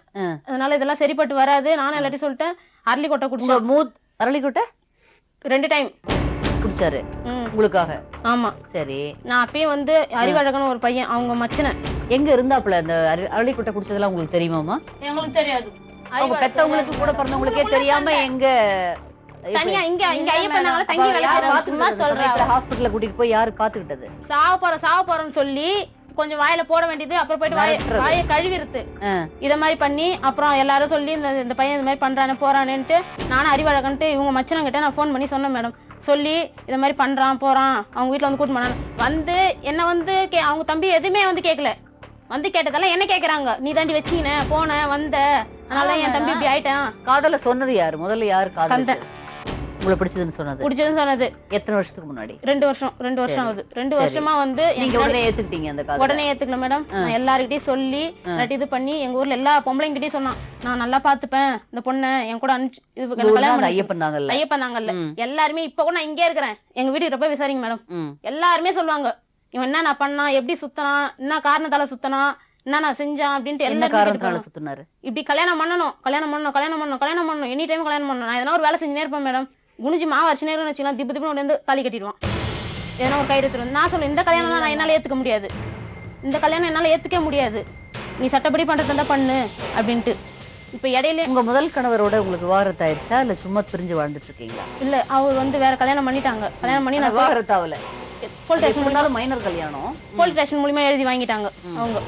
S7: அதனால இதெல்லாம் சரிப்பட்டு வராது. நானும் எல்லாத்தையும் சொல்லிட்டேன். அரளிக்கொட்டை குடிச்சேன்.
S3: அரளிக்கொட்டை
S7: 2 டைம்
S3: குடிச்சாரு உங்களுக்காக? ஆமா. சரி.
S7: நான் அப்பயும் வந்து அறிவழகன் ஒரு பையன், அவங்க மச்சனை.
S3: எங்க இருந்தாப்ல அந்த அரளிக்கொட்டை குடிச்சதெல்லாம் உங்களுக்கு தெரியுமாமா?
S4: எங்களுக்கு தெரியாது.
S3: அவங்க பெத்தவங்களுக்கு கூட பிறந்தவங்களுக்கே தெரியாம எங்க
S7: தனியா இங்க ஐயப்பனால தங்கி
S3: வேலை ஹாஸ்பிடல்ல கூட்டிட்டு போய் யாரு பாத்துக்கிட்டது?
S7: சாவ போறோம்னு சொல்லி கொஞ்சம் வாயில போட வேண்டியது, அப்புறம் போயிட்டு வாயை கழுவிருத்து இத மாதிரி பண்ணி, அப்புறம் எல்லாரும் சொல்லி இந்த பையன் இந்த மாதிரி பண்றானே போறானேன்ட்டு நானும் அறிவழகன்ட்டு இவங்க மச்சனங்கிட்ட நான் போன் பண்ணி சொன்னேன் மேடம். சொல்லி இத மாதிரி பண்றான் போறான், அவங்க வீட்டுல வந்து கூட்டு போனாங்க. வந்து என்ன வந்து அவங்க தம்பி எதுவுமே வந்து கேட்கல. வந்து கேட்டதெல்லாம் என்ன கேக்குறாங்க, நீ தாண்டி வச்சீன போன வந்த, அதனால என் தம்பி இப்படி ஆயிட்டான்.
S3: காதல சொன்னது யாரு? முதல்ல யாரு காதல்? உங்களை பிடிச்சதுன்னு சொன்னது
S7: பிடிச்சதுன்னு சொன்னது
S3: எத்தனை வருஷத்துக்கு முன்னாடி?
S7: 2 வருஷம் ஆகுது. 2 வருஷமா வந்து
S3: நீங்க உடனே ஏத்துக்கிட்டீங்க அந்த காதலை?
S7: உடனே ஏத்துக்கல மேடம். நான் எல்லார்கிட்டயும் சொல்லி இது பண்ணி எங்க ஊர்ல எல்லா பொம்பளைங்கிட்டயும் சொன்னான், நான் நல்லா பாத்துப்பேன் இந்த பொண்ணை, என் கூட அனுப்பிச்சு இது
S3: உங்க ஊர்ல
S7: கல்யாணம்
S3: அந்த
S7: பண்ணி
S3: ஐயப்பன் தாங்கல்ல?
S7: ஐயப்பன் தாங்கல்ல எல்லாருமே. இப்ப கூட நான் இங்கே இருக்கிறேன், எங்க வீட்டுக்கு ரொம்ப விசாரிங்க மேடம். எல்லாருமே சொல்லுவாங்க இவன் என்ன நான் பண்ணா, எப்படி சுத்தனா, என்ன காரணத்தால சுத்தனா, என்ன நான் செஞ்சான் அப்படின்ட்டு
S3: என்ன
S7: எல்லாரும்
S3: காரணத்தால சுத்தினாரு?
S7: இப்படி கல்யாணம் பண்ணணும் எனி டைம் கல்யாணம் பண்ணணும். நான் எதனா ஒரு வேலை செஞ்சுனே இருப்பேன் மேடம். குனிஞ்சு மாவு அரைச்சுனே இருக்குன்னு வச்சுக்கலாம், திப்பு திப்பு வந்து தாலி கட்டிடுவான். எதனா ஒரு கயிறு எடுத்துட்டு நான் சொல்லுவேன், இந்த கல்யாணம் நான் என்னால ஏத்துக்க முடியாது, இந்த கல்யாணம் என்னால ஏத்துக்க முடியாது, நீ சட்டப்படி பண்றதா பண்ணு அப்படின்ட்டு. இப்ப இடையில
S3: உங்க முதல் கணவரோட உங்களுக்கு விவாகரத்து ஆயிடுச்சா இல்ல சும்மா பிரிஞ்சு வாழ்ந்துட்டு இருக்கீங்களா?
S7: இல்ல அவர் வந்து வேற கல்யாணம் பண்ணிட்டாங்க. கல்யாணம் பண்ணி நான்
S3: விவாகரத்து ஆகல,
S7: போலீஸ் ஸ்டேஷன்
S3: மைனர் கல்யாணம்
S7: போலீஸ் ஸ்டேஷன் மூலியமா எழுதி வாங்கிட்டாங்க அவங்க.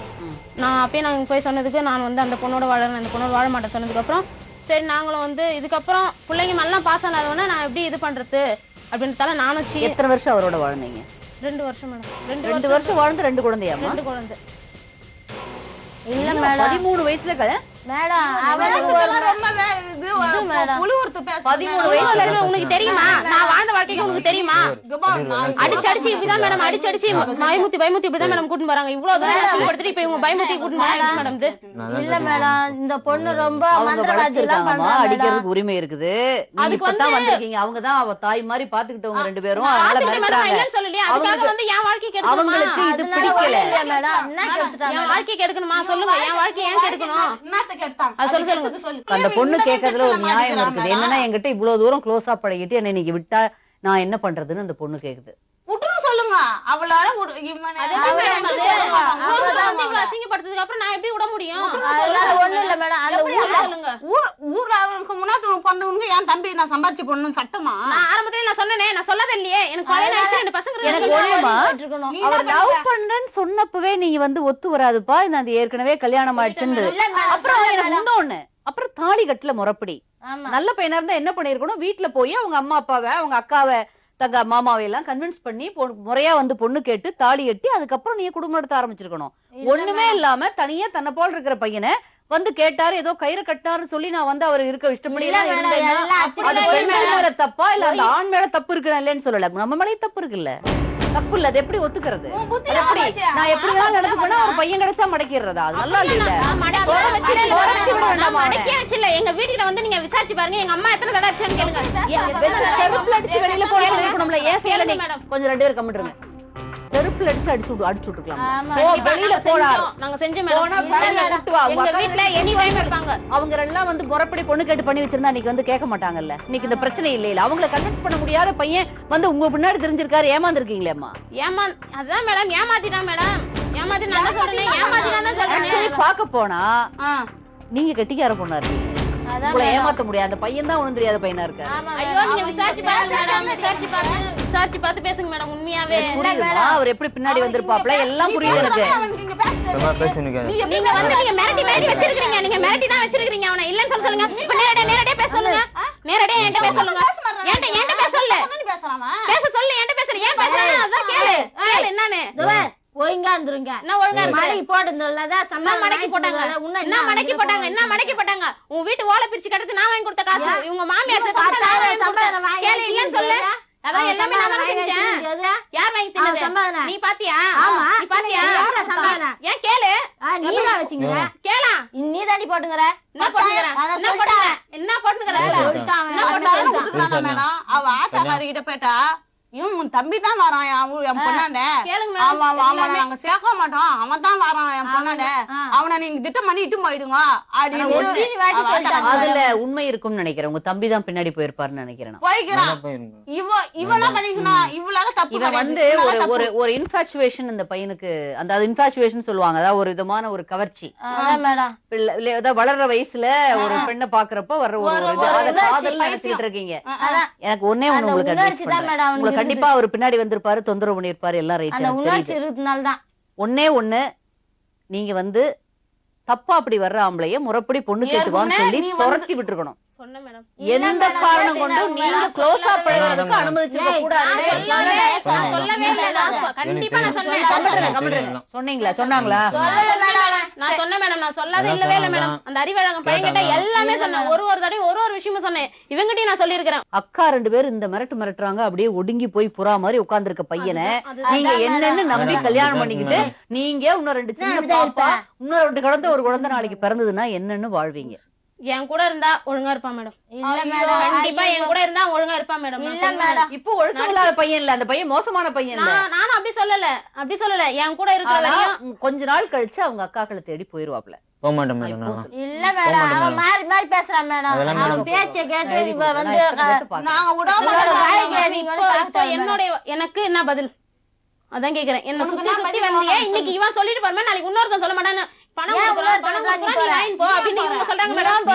S7: நான் அப்பயே நாங்க போய் சொன்னதுக்கு நான் வந்து அந்த பொண்ணோட வாழறேன், அந்த பொண்ணோட வாழ மாட்டேன் சொன்னதுக்கு அப்புறம் சரி நாங்களும் வந்து இதுக்கப்புறம் பிள்ளைங்க மேலாம் பாஸ் ஆனாதவன நான் எப்படி இது பண்றது அப்படின்றதால நானும்
S3: எத்தனை வருஷம் அவரோட வாழ்ந்தீங்க?
S7: 2 வருஷம் மேடம்.
S3: 2 வருஷம் வாழ்ந்து 2 குழந்தையாமா?
S7: 2 குழந்தை.
S5: இல்ல மேடம்
S3: 13 வயசுல கல்யாணம்
S5: மேடம்
S7: உனக்கு தெரியுமா நான் வாழ்ந்த வாழ்க்கைக்கு உனக்கு தெரியுமா? அடிச்சு இப்படிதான் மேடம் அடிச்சு பயமுத்தி இப்படிதான் மேடம் கூட்டிட்டு போறாங்க. இவ்வளவு தூரம் படுத்துட்டு இப்ப இவங்க பயமுத்தி கூட்டிட்டு போறாங்க மேடம்.
S5: இல்ல மேடம் இந்த பொண்ணு ரொம்ப மந்திரவாதி எல்லாம் பண்றாங்க.
S3: அடிக்கிறதுக்கு உரிமை இருக்குது. அதுக்கு வந்து வந்திருக்கீங்க, அவங்க தான் அவ தாய் மாதிரி பாத்துக்கிட்டவங்க 2 பேரும். அதனால மிரட்டுறாங்க.
S7: சொல்லலையா அதுக்காக வந்து என் வாழ்க்கைக்கு
S3: அவங்களுக்கு இது பிடிக்கல
S5: மேடம். என்ன கேட்டுட்டாங்க?
S7: என் வாழ்க்கைக்கு எடுக்கணுமா சொல்லுங்க, என் வாழ்க்கை ஏன் எடுக்கணும்?
S3: அந்த பொண்ணு கேட்கறதுல ஒரு நியாயம் இருக்குது. என்னன்னா என்கிட்ட இவ்வளவு தூரம் க்ளோஸா பழகிட்டு என்ன நீங்க விட்டா நான் என்ன பண்றதுன்னு அந்த பொண்ணு கேக்குது.
S8: சொல்லுங்க அவளால
S7: அசிங்கப்படுத்ததுக்கு அப்புறம் நான் எப்படி விட முடியும்?
S5: ஒண்ணும் இல்ல மேடம். அந்த
S8: ஊர்ல அவங்களுக்கு முன்னாடி பிறந்தவங்க என் தம்பி நான் சம்பாரிச்சு போடணும் சட்டமா?
S7: நான் ஆரம்பத்துல நான் சொன்னேனே, நான் சொல்லவே இல்லையே. எனக்கு கல்யாணம் ஆயிடுச்சு, 2 பசங்க
S3: எனக்கு ஒண்ணுமா அவர் லவ் பண்றேன்னு சொன்னப்பவே நீங்க வந்து ஒத்து வராதுப்பா, நான் ஏற்கனவே கல்யாணம் ஆயிடுச்சுன்னு. அப்புறம் எனக்கு இன்னொன்னு, அப்புறம் தாலி கட்டல முறப்படி நல்ல பையனா இருந்தா என்ன பண்ணிருக்கணும், வீட்டுல போய் அவங்க அம்மா அப்பாவை அவங்க அக்காவை தங்க மாமாவை எல்லாம் கன்வின்ஸ் பண்ணி முறையா வந்து பொண்ணு கேட்டு தாலி கட்டி அதுக்கப்புறம் நீங்க குடும்பம் நடத்த ஆரம்பிச்சிருக்கணும். ஒண்ணுமே இல்லாம தனியா தன்னை போல் இருக்கிற பையனை வந்து கேட்டாரு, ஏதோ கயிறு கட்டாருன்னு சொல்லி நான் வந்து அவர் இருக்க இஷ்டப்படி தப்பா இல்ல அந்த ஆண் மேல தப்பு இருக்கு இல்லன்னு சொல்லல, நம்ம மேலே தப்பு இருக்குல்ல, தப்பு இல்ல. அது எப்படி ஒத்துக்கிறது? எப்படி நான் எப்படி வேணாலும் நடந்து போனா ஒரு பையன் கிடைச்சா மடக்கிடுறதா? அது நல்லா இல்ல.
S7: எங்க வீட்டுல வந்து நீங்க விசாரிச்சு பாருங்க, எங்க அம்மா எத்தனை தடவை அடிச்சான்னு கேளுங்க.
S3: செருப்புல அடிச்சு வெளியில போய் இருக்கணும்ல, ஏன் செய்யல? நீ கொஞ்சம் 2 பேர் கம்மிட்டுருங்க. செருப்புல அடிச்சு விட்டுக்கலாம். வெளியில போலாம்
S7: நாங்க செஞ்சோம் மேடம். எங்க வீட்ல எனி டைம் இருப்பாங்க.
S3: அவங்க எல்லாம் வந்து முறப்படி பொண்ணு கேட்டு பண்ணி வச்சிருந்தா இன்னைக்கு வந்து கேட்க மாட்டாங்கல்ல. இன்னைக்கு இந்த பிரச்சனை இல்ல. அவங்கள கன்வின்ஸ் பண்ண முடியாத பையன் வந்து உங்க பின்னாடி தெரிஞ்சிருக்காரு, ஏமாந்துருக்கீங்களேம்மா?
S7: அதான் மேடம் ஏமாத்திட்டான் மேடம். ஏமாத்தி நான் சொல்றேன், ஏமாத்தி நான் சொல்றேன்.
S3: பாக்க போனா நீங்க கெட்டிக்கார பொண்ணா இருக்கீங்க, உங்களை ஏமாத்த முடியாது. அந்த பையன் தான் ஒண்ணும் தெரியாத பையனா இருக்காரு.
S7: ஐயோ நீங்க விசாரிச்சு பாருங்க மேடம், விசாரிச்சு பார்த்து பேசுங்க மேடம். உண்மையாவே
S3: புரியுதுமா அவர் எப்படி பின்னாடி வந்திருப்பாப்ல, எல்லாம் புரியுது எனக்கு.
S7: நீங்க வந்து நீங்க மிரட்டி வச்சிருக்கீங்க, நீங்க மிரட்டி தான் வச்சிருக்கீங்க அவனை. இல்லன்னு சொல்லுங்க. இப்ப நேரடியா பேச சொல்லுங்க, நேரடியா என்கிட்ட பேச சொல்லுங்க. என்கிட்ட பேச சொல்லு, பேச சொல்லு, என்கிட்ட பேசுற. ஏன் பேசுறேன் அதான் கேளு. என்னன்னு
S5: ஒழுங்கா இருந்துருங்க.
S7: என்ன ஒழுங்கா
S5: மடக்கி போட்டுறதா
S7: மடக்கி போட்டாங்க. என்ன மடக்கி போட்டாங்க? உன் வீட்டு ஓலை பிரிச்சு கட்டுறதுக்கு நான் வாங்கி கொடுத்த காசு இவங்க மாமியார் கேளு. இல்லன்னு சொல்லு. அதான் எல்லாமே நான் தான் செஞ்சேன். யார் வாங்கி தின்னது? நீ பாத்தியா? நீ பாத்தியா? ஏன் கேளு.
S5: நீ தான் வச்சீங்க.
S7: கேளா
S5: நீ தாண்டி போட்டுங்கற.
S7: என்ன போட்டுங்கற?
S8: மேடம் அவ ஆத்தாக்காரி கிட்ட போயிட்டா இவன் உன் தம்பி தான் வரான் என் பொண்ணாண்ட. அவனை நாங்க சேர்க்க மாட்டோம், அவன் தான் வரான் என் பொண்ணாண்ட. அவனை நீங்க திட்டம் பண்ணி இட்டு போயிடுங்க.
S3: அதுல உண்மை இருக்கும்னு நினைக்கிறேன். உங்க தம்பி தான் பின்னாடி போயிருப்பாருன்னு நினைக்கிறேன்.
S8: போய்க்கிறான் இவனா பண்ணிக்கணும். இவளால தப்பு
S3: இவன் வந்து ஒரு இன்ஃபாச்சுவேஷன் இந்த பையனுக்கு, அந்த இன்ஃபாச்சுவேஷன் சொல்லுவாங்க, அதாவது ஒரு விதமான ஒரு கவர்ச்சி. வளர்ற வயசுல ஒரு பெண்ணை பாக்குறப்ப வர்ற ஒரு காதல் நினைச்சிட்டு இருக்கீங்க. எனக்கு ஒன்னே ஒண்ணு உங்களுக்கு அட்வைஸ் பண்றேன், உங்களுக்கு கண்டிப்பா அவர் பின்னாடி வந்திருப்பாரு, தொந்தரவு பண்ணிருப்பாரு, எல்லாம் ரைட். ஒன்னே ஒண்ணு, நீங்க வந்து தப்பா அப்படி வர்ற ஆம்பளைய முறப்படி பொண்ணு கேட்டுவான்னு சொல்லி துரத்தி விட்டுருக்கணும்.
S7: சொன்னேன் மேடம்.
S3: எந்த காரணம் கொண்டும் நீங்க க்ளோஸா பழகுறதுக்கு அனுமதிச்சிருக்க கூடாது.
S7: சொல்லவே இல்லை. கண்டிப்பா நான் சொன்னேன்.
S3: சொன்னீங்களா? சொன்னாங்களா?
S7: நான் சொன்னேன் மேடம். நான் சொல்லாத இல்லவே இல்லை மேடம். அந்த அறிவழகம் பையன்கிட்ட எல்லாமே சொன்னேன். ஒரு தடவை ஒரு விஷயமும் சொன்னேன். இவங்கிட்டயும் நான் சொல்லியிருக்கிறேன்.
S3: அக்கா 2 பேரும் இந்த மிரட்டுறாங்க, அப்படியே ஒடுங்கி போய் புறா மாதிரி உட்கார்ந்துருக்க பையனை நீங்க என்னன்னு நம்பி கல்யாணம் பண்ணிக்கிட்டு நீங்க இன்னும் 2 சின்ன பாப்பா, இன்னும் 2 குழந்தை, ஒரு குழந்தை நாளைக்கு பிறந்ததுன்னா என்னன்னு வாழ்வீங்க?
S7: என் கூட இருந்தா ஒழுங்கா இருப்பான் மேடம். கண்டிப்பா என் கூட இருந்தா ஒழுங்கா இருப்பான் மேடம்.
S5: இல்ல மேடம்,
S3: இப்போ ஒழுக்கம் இல்லாத பையன் இல்ல, அந்த பையன் மோசமான பையன் இல்ல.
S7: நானும் அப்படி சொல்லல. என் கூட இருக்கிற வரையும்
S3: கொஞ்ச நாள் கழிச்சு அவங்க அக்காக்களை தேடி போயிருவாப்ல.
S6: போக மாட்டேன் மேடம்.
S5: இல்ல மேடம், அவன் மாறி மாறி பேசுறான் மேடம். அவன் பேச்ச கேட்டு இப்ப வந்து
S8: நாங்க விடாம
S7: எனக்கு என்ன பதில் அதான் கேக்குறேன். என்ன சுத்தி வந்தியே, இன்னைக்கு இவன் சொல்லிட்டு போறமே, நாளைக்கு இன்னொருத்தன் சொல்ல மாட்டான்னு பணம் கொடுக்குறோம் நீ வாங்கி போ அப்படின்னு இவங்க சொல்றாங்க மேடம்.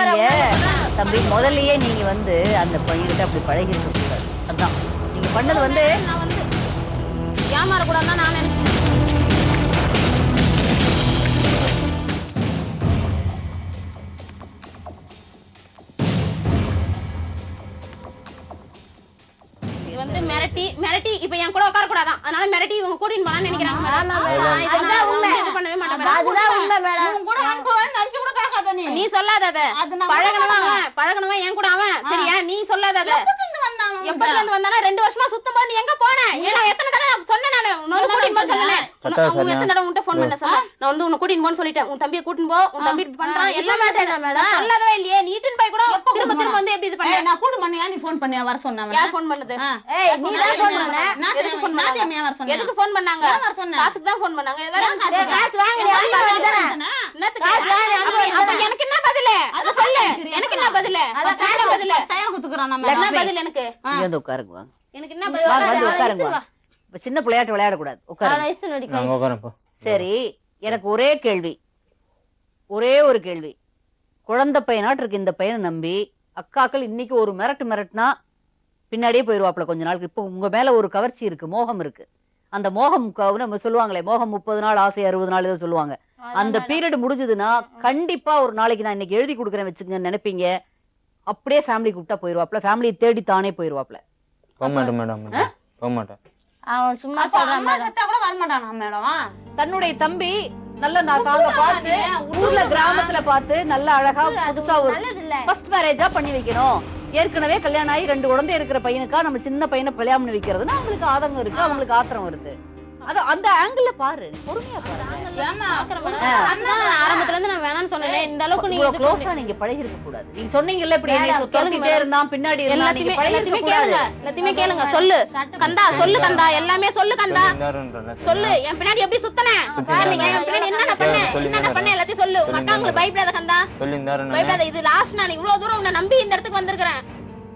S3: தம்பி, முதல்லயே நீங்க வந்து அந்த பையன்கிட்ட அப்படி பழகி இருக்க கூடாது. அதான் நீங்க பண்ணது வந்து
S7: நான் வந்து ஏமாறக்கூடாதுன்னு நான் நினைச்சேன். வந்து மிரட்டி இப்ப என் கூட உட்கார கூடாதான், அதனால மிரட்டி இவங்க கூட்டின்னு போலான்னு நினைக்கிறாங்க மேடம்.
S5: அதுதான் உண்மை.
S7: இது பண்ணவே மாட்டேன்.
S5: அதுதான் உண்மை மேடம்.
S8: உன் கூட அனுப்புவேன்னு நினைச்சு கூட கேட்காத
S7: நீ சொல்லாத அத. பழகணுமா என் கூட அவன், சரியா? நீ சொல்லாத அத. எப்பத்துல இருந்து வந்தாலும் 2 வருஷமா சுத்தும் போது நீ எங்க போன? ஏன்னா எத்தனை தடவை சொன்னேன் நானு, உன்னோட கூட்டின்னு போன்னு சொன்னேன். உன் எத்தனை தடவை உன்கிட்ட ஃபோன் பண்ண சொல்ல, நான் வந்து உன்னை கூட்டின்னு போன்னு சொல்லிட்டேன். உன் தம்பியை கூட்டின்னு போ, உன் தம்பி பண்றான் எல்லாமே மேடம். சொல்லாதவே இல்லையே, நீட்டுன்னு போய் கூட திரும்ப வந்து எப்படி இது பண்ண?
S8: நான் கூட பண்ணியா நீ ஃபோன் பண்ணியா வர சொன்னா?
S7: யார் ஃபோன் பண்ணது?
S5: ஏய், நீ தான் ஃபோன் பண்ண.
S7: எதுக்கு ஃபோன் பண்ணாங்க? எதுக்கு ஃபோன் பண்ணாங்க? காசுக்கு தான் ஃபோன் பண்ணாங்க.
S5: காசு வாங்கி நீ அனுப்ப வேண்டியதானே?
S7: அப்ப எனக்கு என்ன பதில்? அத சொல்லு. எனக்கு என்ன பதில்? என்ன பதில்?
S8: தயார் குத்துக்குறான் நம்ம.
S7: என்ன பதில் எனக்கு?
S3: இங்க வந்து உட்காருங்க. வாங்க
S7: எனக்கு என்ன
S3: வாங்க,
S7: பதில்?
S3: வந்து உட்காருங்க. வாங்க. இப்ப சின்ன பிள்ளையாட்டு விளையாடக்கூடாது, உட்காருங்க.
S5: ஐஸ் நடி
S6: நாங்க உட்காரப்போ.
S3: சரி, எனக்கு ஒரே கேள்வி, ஒரே ஒரு கேள்வி. குழந்தை பையனாட்டு இருக்கு இந்த பையனை நம்பி அக்காக்கள் இன்னைக்கு ஒரு மிரட்டுனா பின்னாடியே போயிருவாப்ல கொஞ்ச நாளுக்கு. இப்போ உங்க மேல ஒரு கவர்ச்சி இருக்கு, மோகம் இருக்கு. அந்த மோகம் நம்ம சொல்லுவாங்களே, மோகம் 30 நாள், ஆசை 60 நாள் ஏதோ சொல்லுவாங்க. அந்த பீரியட் முடிஞ்சதுன்னா கண்டிப்பா ஒரு நாளைக்கு நான் இன்னைக்கு எழுதி கொடுக்குறேன் வச்சுக்கங்க நினைப்பீங்க, அப்படியே ஃபேமிலி கூப்பிட்டா போயிருவாப்ல, ஃபேமிலியை தேடி தானே போயிருவாப்ல.
S6: போக மாட்டேன் மேடம். போக மாட்டேன்.
S5: அவன் சும்மா சொல்றான்
S8: அம்மா செத்தா கூட வர மாட்டானா மேடம்?
S3: தன்னுடைய தம்பி நல்ல நாங்க பார்த்து ஊர்ல கிராமத்துல பார்த்து நல்ல அழகா புதுசா ஒரு ஃபர்ஸ்ட் மேரேஜா பண்ணி வைக்கணும். ஏற்கனவே கல்யாணம் ஆகி 2 குழந்தை இருக்கிற பையனுக்கா நம்ம சின்ன பையனை கல்யாணம் பண்ணி வைக்கிறதுனா அவங்களுக்கு ஆதங்கம் இருக்கு, அவங்களுக்கு ஆத்திரம் வருது. அது அந்த ஆங்கிள் பாரு, பொறுமையா பாரு.
S7: ஆரம்பத்துல இருந்து நான் வேணாம்னு சொன்னேன். இந்த அளவுக்கு நீங்க
S3: க்ளோஸா நீங்க பழகி இருக்க கூடாது. நீங்க சொன்னீங்கல்ல இப்படி என்ன தொத்திட்டே இருந்தான் பின்னாடி இருந்தா, நீங்க பழகி இருக்க கூடாது.
S7: எல்லாத்தையுமே கேளுங்க. சொல்லு கந்தா, சொல்லு கந்தா, எல்லாமே சொல்லு கந்தா. சொல்லு என் பின்னாடி எப்படி சுத்தனே, என் பின்னாடி என்னென்ன பண்ண எல்லாத்தையும் சொல்லு. உங்க அக்காங்களுக்கு பயப்படாத கந்தா, பயப்படாத. இது லாஸ்ட். நான் இவ்வளவு தூரம் உன்னை நம்பி இந்த இடத்துக்கு வந்திருக்கிறேன்.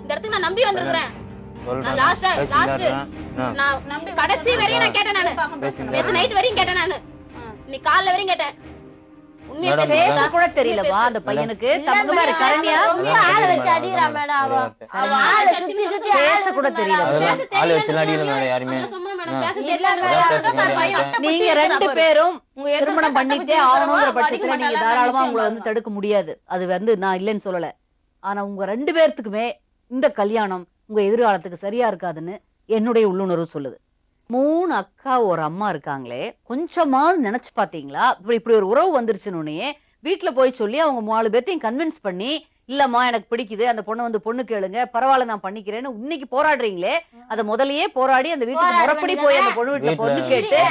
S7: இந்த இடத்துக்கு நான் நம்பி வந்திருக்கிறேன். கடைசி வரையும் நான் கேட்டேன். நேத்து நைட் வரையும் கேட்டேன். நானு இன்னைக்கு காலைல வரையும் கேட்டேன். உண்மையா
S3: பேச கூட தெரியலமா அந்த பையனுக்கு. தங்க மாதிரி கரண்யா
S5: ஆளை வச்சு அடிக்கிறா மேடம். அவன் ஆளை சுத்தி சுத்தி
S3: பேச கூட தெரியல.
S6: ஆளை வச்சு அடிக்கல மேடம் யாருமே.
S3: நீங்க 2 பேரும் திருமணம் பண்ணிட்டே ஆகணுங்கிற பட்சத்துல நீங்க தாராளமா உங்களை வந்து தடுக்க முடியாது. அது வந்து நான் இல்லைன்னு சொல்லல. ஆனா உங்க 2 பேர்த்துக்குமே இந்த கல்யாணம் உங்க எதிர்காலத்துக்கு சரியா இருக்காதுன்னு என்னுடைய உள்ளுணர்வு சொல்லுது. 3 அக்கா ஒரு அம்மா இருக்காங்களே, கொஞ்சமா நினைச்சு பாத்தீங்களா? இப்படி ஒரு உறவு வந்துருச்சுன்னு வீட்டுல போய் சொல்லி அவங்க 4 பேர்த்தையும் கன்வின்ஸ் பண்ணி, இல்லம்மா எனக்கு பிடிக்குது, அந்த பொண்ணை வந்து பொண்ணு கேளுங்க, பரவாயில்ல நான் பண்ணிக்கிறேன்னு இன்னைக்கு போராடுறீங்களே, அதை முதல்லயே போராடி அந்த வீட்டுக்கு முறப்படி போய் அந்த பொண்ணு வீட்டுல பொண்ணு கேட்டு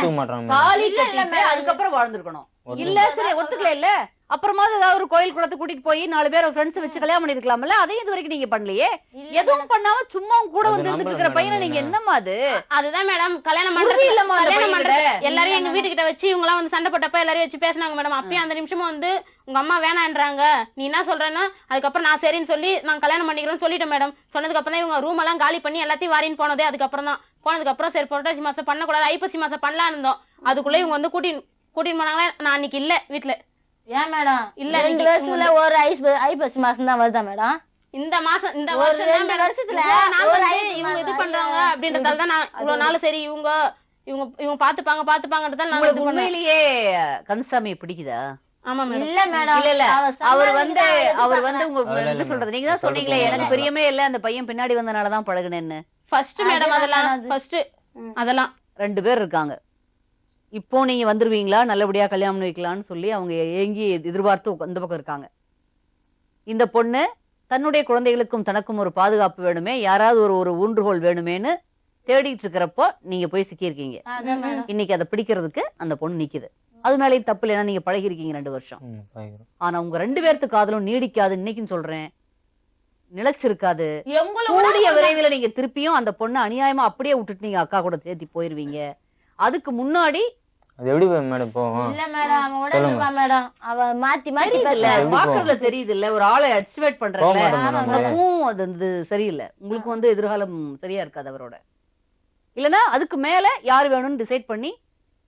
S3: தாலி கட்டிட்டு அதுக்கப்புறம் வாழ்ந்துருக்கணும். இல்ல சரி ஒத்துக்கல, இல்ல அப்புறமா ஏதாவது ஒரு கோயில் குளத்தை கூட்டிட்டு போய் 4 பேர் ஃப்ரெண்ட்ஸ் வச்சு கல்யாணம் பண்ணிருக்கலாம்ல. அதையும் இது வரைக்கும் நீங்க பண்ணலையே. எதுவும் பண்ணாம சும்மா கூட வந்து இருந்துட்டு இருக்கிற பையனை நீங்க என்னமா அது?
S7: அதுதான் மேடம் கல்யாணம் பண்றது இல்லம்மா. கல்யாணம் பண்றது எல்லாரும் எங்க வீட்டுக்கிட்ட வச்சு இவங்க எல்லாம் வந்து சண்டை போட்டப்ப எல்லாரையும் வச்சு பேசினாங்க மேடம். அப்பயும் அந்த நிமிஷமும் வந்து உங்க அம்மா வேணான்றாங்க, நீ என்ன சொல்றேன்னா அதுக்கப்புறம் நான் சரின்னு சொல்லி நான் கல்யாணம் பண்ணிக்கிறேன்னு சொல்லிட்டேன் மேடம். சொன்னதுக்கு அப்புறம் தான் இவங்க ரூம் எல்லாம் காலி பண்ணி எல்லாத்தையும் வாரின்னு போனதே. அதுக்கப்புறம் தான் போனதுக்கு அப்புறம் சரி புரட்டாசி மாசம் பண்ணக்கூடாது, ஐப்பசி மாசம் பண்ணலான்னு இருந்தோம். அதுக்குள்ள இவங்க வந்து கூட்டின்னு போனாங்களா. நான் அன்னைக்கு இல்ல வீட்டுல.
S5: ஏன் மேடம்? இல்ல 2 வருஷத்துல ஒரு ஐப்பசி மாசம் தான் வருதா மேடம்?
S7: இந்த மாசம் இந்த வருஷத்துல இவங்க இது பண்றாங்க அப்படின்றதால தான் நான் இவ்வளவு நாள் சரி இவங்க பாத்துப்பாங்கன்றதால நான்
S3: உண்மையிலேயே கந்தசாமி பிடிக்குதா?
S7: ஆமா மேடம்.
S5: இல்ல மேடம்
S3: இல்ல இல்ல
S5: அவ
S3: அவர்
S5: சம்பாதிக்கிறா,
S3: வந்து உங்க
S6: அதெல்லாம்
S3: எப்படி
S6: இல்ல
S3: சொல்றது
S6: மேடம்.
S3: நீங்க தான் சொன்னீங்களே
S6: சொல்றது
S3: எனக்கு
S6: இல்ல.
S3: பிரியமே இல்ல அந்த பையன் பின்னாடி வந்தனாலதான் பழகுனேன்னு.
S7: ஃபர்ஸ்ட் மேடம் அதெல்லாம்
S5: அது.
S7: ஃபர்ஸ்ட் அதெல்லாம்
S3: 2 பேர் இருக்காங்க. இப்போ நீங்க வந்துருவீங்களா நல்லபடியா கல்யாணம் பண்ணி வைக்கலாம்னு சொல்லி அவங்க ஏங்கி எதிர்பார்த்து இந்த பக்கம் இருக்காங்க. இந்த பொண்ணு தன்னுடைய குழந்தைகளுக்கும் தனக்கும் ஒரு பாதுகாப்பு வேணுமே, யாராவது ஒரு ஊன்றுகோல் வேணுமேன்னு தேடிட்டு இருக்கிறப்போ நீங்க போய் சிக்கியிருக்கீங்க.
S5: அதான் மேடம்.
S3: இன்னைக்கு அதை பிடிக்கிறதுக்கு அந்த பொண்ணு நிக்குது. அதனாலேயும் தப்பு இல்லைன்னா நீங்க பழகிருக்கீங்க 2 வருஷம்.
S6: பாய்க்கிறோம்.
S3: ஆனா உங்க 2 பேர்த்து காதலும் நீடிக்காது. இன்னைக்குன்னு சொல்றேன், நிலைச்சிருக்காது.
S8: எங்களை
S3: கூடிய விரைவில் நீங்க திருப்பியும் அந்த பொண்ணை அநியாயமா அப்படியே விட்டுட்டு நீங்க அக்கா கூட சேர்த்தி போயிருவீங்க. அதுக்கு முன்னாடி
S6: அது எப்படி மேடம் போவோம்?
S5: இல்ல மேடம் அவன்
S6: சொல்லுங்க.
S5: உடனே மேடம் அவ மாத்தி மாத்தி
S3: தெரியுது இல்ல,
S5: பேசுறா.
S6: எப்படி
S3: பாக்குறதுல தெரியுது இல்ல, ஒரு ஆளை அட்சிவேட்
S6: போக
S3: பண்றதுல
S6: மாட்டோம் மேடம்.
S3: உனக்கும் அது வந்து சரியில்லை. உங்களுக்கு வந்து எதிர்காலம் சரியா இருக்காது அவரோட. இல்லனா அதுக்கு மேல யார் வேணும்னு டிசைட்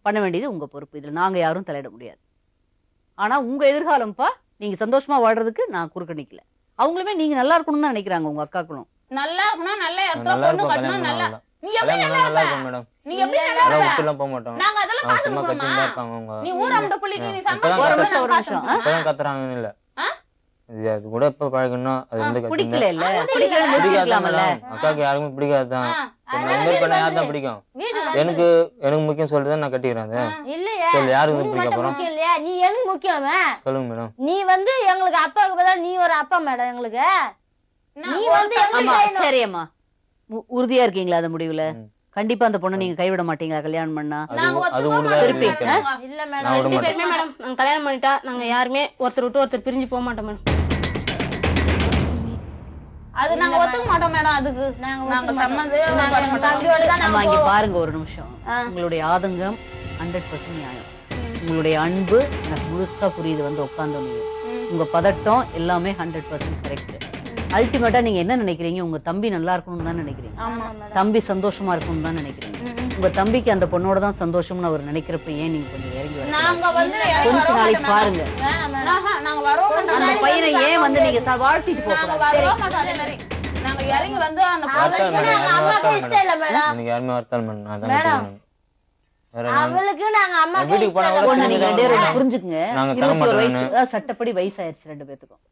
S3: பண்ண வேண்டியது உங்க பொறுப்பு. இதுல நாங்க யாரும் தலையிட முடியாது. ஆனா உங்க எதிர்காலம்ப்பா, நீங்க சந்தோஷமா வாழ்றதுக்கு நான் குறுக்க நிக்கல. அவங்களுமே நீங்க நல்லா இருக்கணும்னு தான் நினைக்கிறாங்க. உங்க அக்காக்களும்
S8: நல்லா இருக்கணும், நல்ல இடத்துல
S6: நல்லா
S8: பொண்ணு
S6: இருக்கும்
S8: கட்டணும்,
S6: கல்யாணம்
S8: நல்லா.
S6: பண்ணலாம்.
S8: நீ எப்படி
S6: கல்யாணம்
S8: நல்லா
S6: பண்ணா நல்லா
S8: இருப்ப?
S6: இருக்கும் மேடம்.
S8: நீ எப்படி நல்லா
S6: அதெல்லாம்
S8: இருப்ப?
S6: விட்டுலாம் போக மாட்டோம்.
S8: நாங்க அதெல்லாம்
S6: அவங்க சும்மா
S8: பாத்துக்கணுமா?
S6: கத்தின்னு தான் இருப்பாங்க அவங்க.
S8: நீ ஊர் அமுட்ட புள்ளிக்கு நீ
S6: இப்பதான்
S8: சம்பாதிச்சு
S3: ஒரு
S6: கத்துறாங்க.
S3: நிமிஷம்.
S6: இப்பதான் கத்துறாங்கன்னு இல்ல.
S8: ஆ?
S6: அது கூட இப்ப பழகணும். அது வந்து
S3: பிடிக்கல இல்ல, பிடிக்கல
S6: பிடிக்காது
S3: நிறுத்திக்கலாம்ல.
S6: மேடம். அக்காவுக்கு யாருக்குமே பிடிக்காதுதான். இந்த மாதிரி பண்ண யார் தான் பிடிக்கும்?
S5: வீட்டுக்கு
S6: எனக்கு எனக்கு முக்கியம் சொல்லிட்டு தான் நான் கட்டிக்கிறேன். அது
S5: இல்லையா
S6: சொல்லு, யாருக்கு
S5: உனக்கு
S6: பிடிக்க
S5: மட்டும்
S6: போறோம்?
S5: முக்கியம் இல்லையா? நீ எனக்கு முக்கியமே.
S6: சொல்லுங்க மேடம்.
S5: நீ வந்து எங்களுக்கு அப்பாவுக்கு பதிலா நீ ஒரு அப்பா மேடம் எங்களுக்கு. நீ வந்து
S3: ஆமா
S5: எங்களுக்கு
S3: சரி அம்மா, உறுதியா இருக்கீங்களா அந்த முடிவுல?
S6: ம்.
S3: கண்டிப்பா அந்த பொண்ணை நீங்க கைவிட மாட்டீங்களா கல்யாணம் பண்ணா?
S6: அது உங்களுக்கு
S3: திருப்பி,
S6: கேட்கணும்.
S5: இல்ல
S6: நான்
S5: மேடம்
S6: விட
S7: 2
S6: மாட்டேன்.
S7: பேருமே மேடம் நாங்க கல்யாணம் பண்ணிட்டா நாங்க யாருமே ஒருத்தர் விட்டு ஒருத்தர் பிரிஞ்சு போக மாட்டோம் மேடம்.
S8: அது நாங்க ஒத்துக்க மாட்டோம் மேடம். அதுக்கு நாங்க சம்மந்தம் பண்ண மாட்டோம்.
S5: தம்பியோட தான்
S3: அம்மா
S5: நாங்க
S3: இங்க
S5: போவோம்.
S3: பாருங்க ஒரு நிமிஷம். உங்களுடைய ஆதங்கம் 100% நியாயம். உங்களுடைய அன்பு எனக்கு முழுசா புரியுது. வந்து உட்கார்ந்து உங்க பதட்டம் எல்லாமே 100% கரெக்ட். அல்டிமேட்டா நீங்க என்ன நினைக்கிறீங்க? உங்க தம்பி நல்லா இருக்கணும்னு தான் நினைக்கிறீங்க.
S8: ஆமா.
S3: தம்பி சந்தோஷமா இருக்கணும்னு தான் நினைக்கிறீங்க. உங்க தம்பிக்கு அந்த பொண்ணோட தான் சந்தோஷம்னு அவர் நினைக்கிறப்ப ஏன் நீங்க கொஞ்சம் இறங்கி வரீங்க?
S8: நாங்க வந்து
S3: கொஞ்ச நாளைக்கு பாருங்க.
S8: நாங்க வரவும் மாட்டோம்.
S3: அந்த பையனை ஏன் வந்து நீங்க வாழ்த்திட்டு போக
S8: நாங்க
S3: கூடாது?
S8: வரவும் மாட்டோம். அதே மாதிரி நாங்க இறங்கி வந்து அந்த
S6: வரத்தால்
S5: அவளுக்கு
S6: மேடம்,
S5: நாங்க
S6: யாருமே
S5: அம்மாக்கு
S6: வரத்தால்
S5: இஷ்டம் இல்ல
S6: மேடம்.
S5: மேடம்.
S6: எனக்கு யாருமே வரத்தால் மேடம். நான் தான்
S5: மேடம்.
S6: கட்டிக்கிறேன். வேற என்ன?
S5: அவளுக்கு நாங்க அம்மாக்கு
S6: வீட்டுக்கு
S5: இஷ்டம்
S6: போனா
S5: இல்ல
S6: கூட
S3: பொண்ணு
S5: மேடம்.
S3: நீங்க ரெண்டே ரெண்டு புரிஞ்சுக்குங்க.
S6: நாங்க
S3: 21 வயசு
S6: தரமாட்டோம்.
S3: அதாவது சட்டப்படி வயசாயிருச்சு 2 பேத்துக்கும்.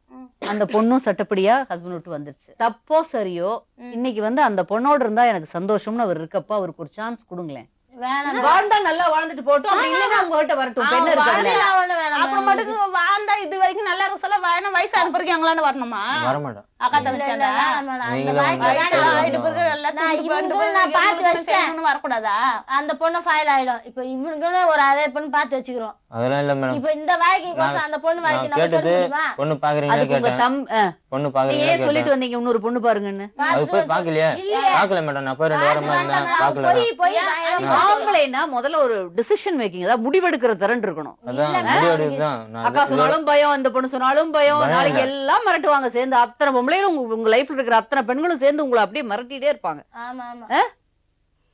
S3: அந்த பொண்ணும் சட்டப்படியா ஹஸ்பண்ட் விட்டு வந்துருச்சு. தப்போ சரியோ இன்னைக்கு வந்து அந்த பொண்ணோட இருந்தா எனக்கு சந்தோஷம்னு அவர் இருக்கப்ப அவருக்கு ஒரு சான்ஸ் கொடுங்களேன்.
S5: வேணாம்
S3: வாழ்ந்தா நல்லா வாழ்ந்துட்டு போட்டும். அப்படி இல்லைன்னா உங்ககிட்ட வரட்டும். பெண்ணு இருக்காங்க.
S5: அதெல்லாம் ஒண்ணும் வேணாம்
S8: அப்புறம் மட்டுக்கு வாழ்ந்தா இது வரைக்கும் நல்லா இருக்க சொல்ல வேணும். வயசான பிறகு எங்களான்னு வரணுமா?
S6: வரமாட்டேன்.
S8: அக்கா
S5: இல்ல,
S8: தங்கச்சாண்டா
S5: வேணாம் மேடம். அந்த
S6: நீங்களும்
S5: வாழ்க்கை
S6: வந்து
S5: வேணாம்.
S6: சரி.
S8: ஆயிட்டு பிறகு நல்லா
S5: நான்
S8: துண்டு
S5: இவனுக்கு
S8: போட்டு
S5: நான் பார்த்து
S8: எங்களுக்கு
S5: வச்சிட்டேன்.
S8: செய்யணும்னு வரக்கூடாதா?
S5: அந்த பொண்ணு ஃபைல் ஆயிடும். இப்ப இவனுக்குன்னு ஒரு அதே பொண்ணு பார்த்து வச்சுக்கிறோம்.
S6: அதெல்லாம் இல்ல மேடம்.
S5: இப்ப இந்த வாழ்க்கைக்கு அந்த பொண்ணு வாழ்க்கை
S6: நான்
S5: நம்ம
S6: கேட்டது
S5: தர முடியுமா?
S6: பொண்ணு பாக்குறீங்களா
S3: அதுக்கு உங்க
S6: கேட்டேன். பொண்ணு
S3: நீங்க
S6: பாக்குறீங்களா
S3: ஏன்
S6: கேட்டேன்.
S3: சொல்லிட்டு வந்தீங்க இன்னொரு பொண்ணு பாருங்கன்னு?
S6: அது போய் பாக்கலையே.
S5: இல்லையே.
S6: பாக்கல மேடம். நான் போய் 2 வாரமா இருந்தேன். பாக்கல.
S5: போய்
S3: ஆம்பளைன்னா முதல்ல ஒரு டிசிஷன் மேக்கிங், அதாவது முடிவெடுக்கிற திறன் இருக்கணும்.
S6: அதான்
S5: இல்ல,
S6: முடிவெடுக்குதான். நான்
S3: அக்கா சொன்னாலும் பயம், இந்த பொண்ணு சொன்னாலும் பயம்.
S6: பயம்
S3: நாளைக்கு
S6: இல்ல.
S3: எல்லாம் மிரட்டுவாங்க சேர்ந்து. அத்தனை பொம்பளையும் உங்க லைஃப்ல இருக்கிற அத்தனை பெண்களும் சேர்ந்து உங்களை அப்படியே மிரட்டிட்டே இருப்பாங்க.
S5: ஆமா ஆமா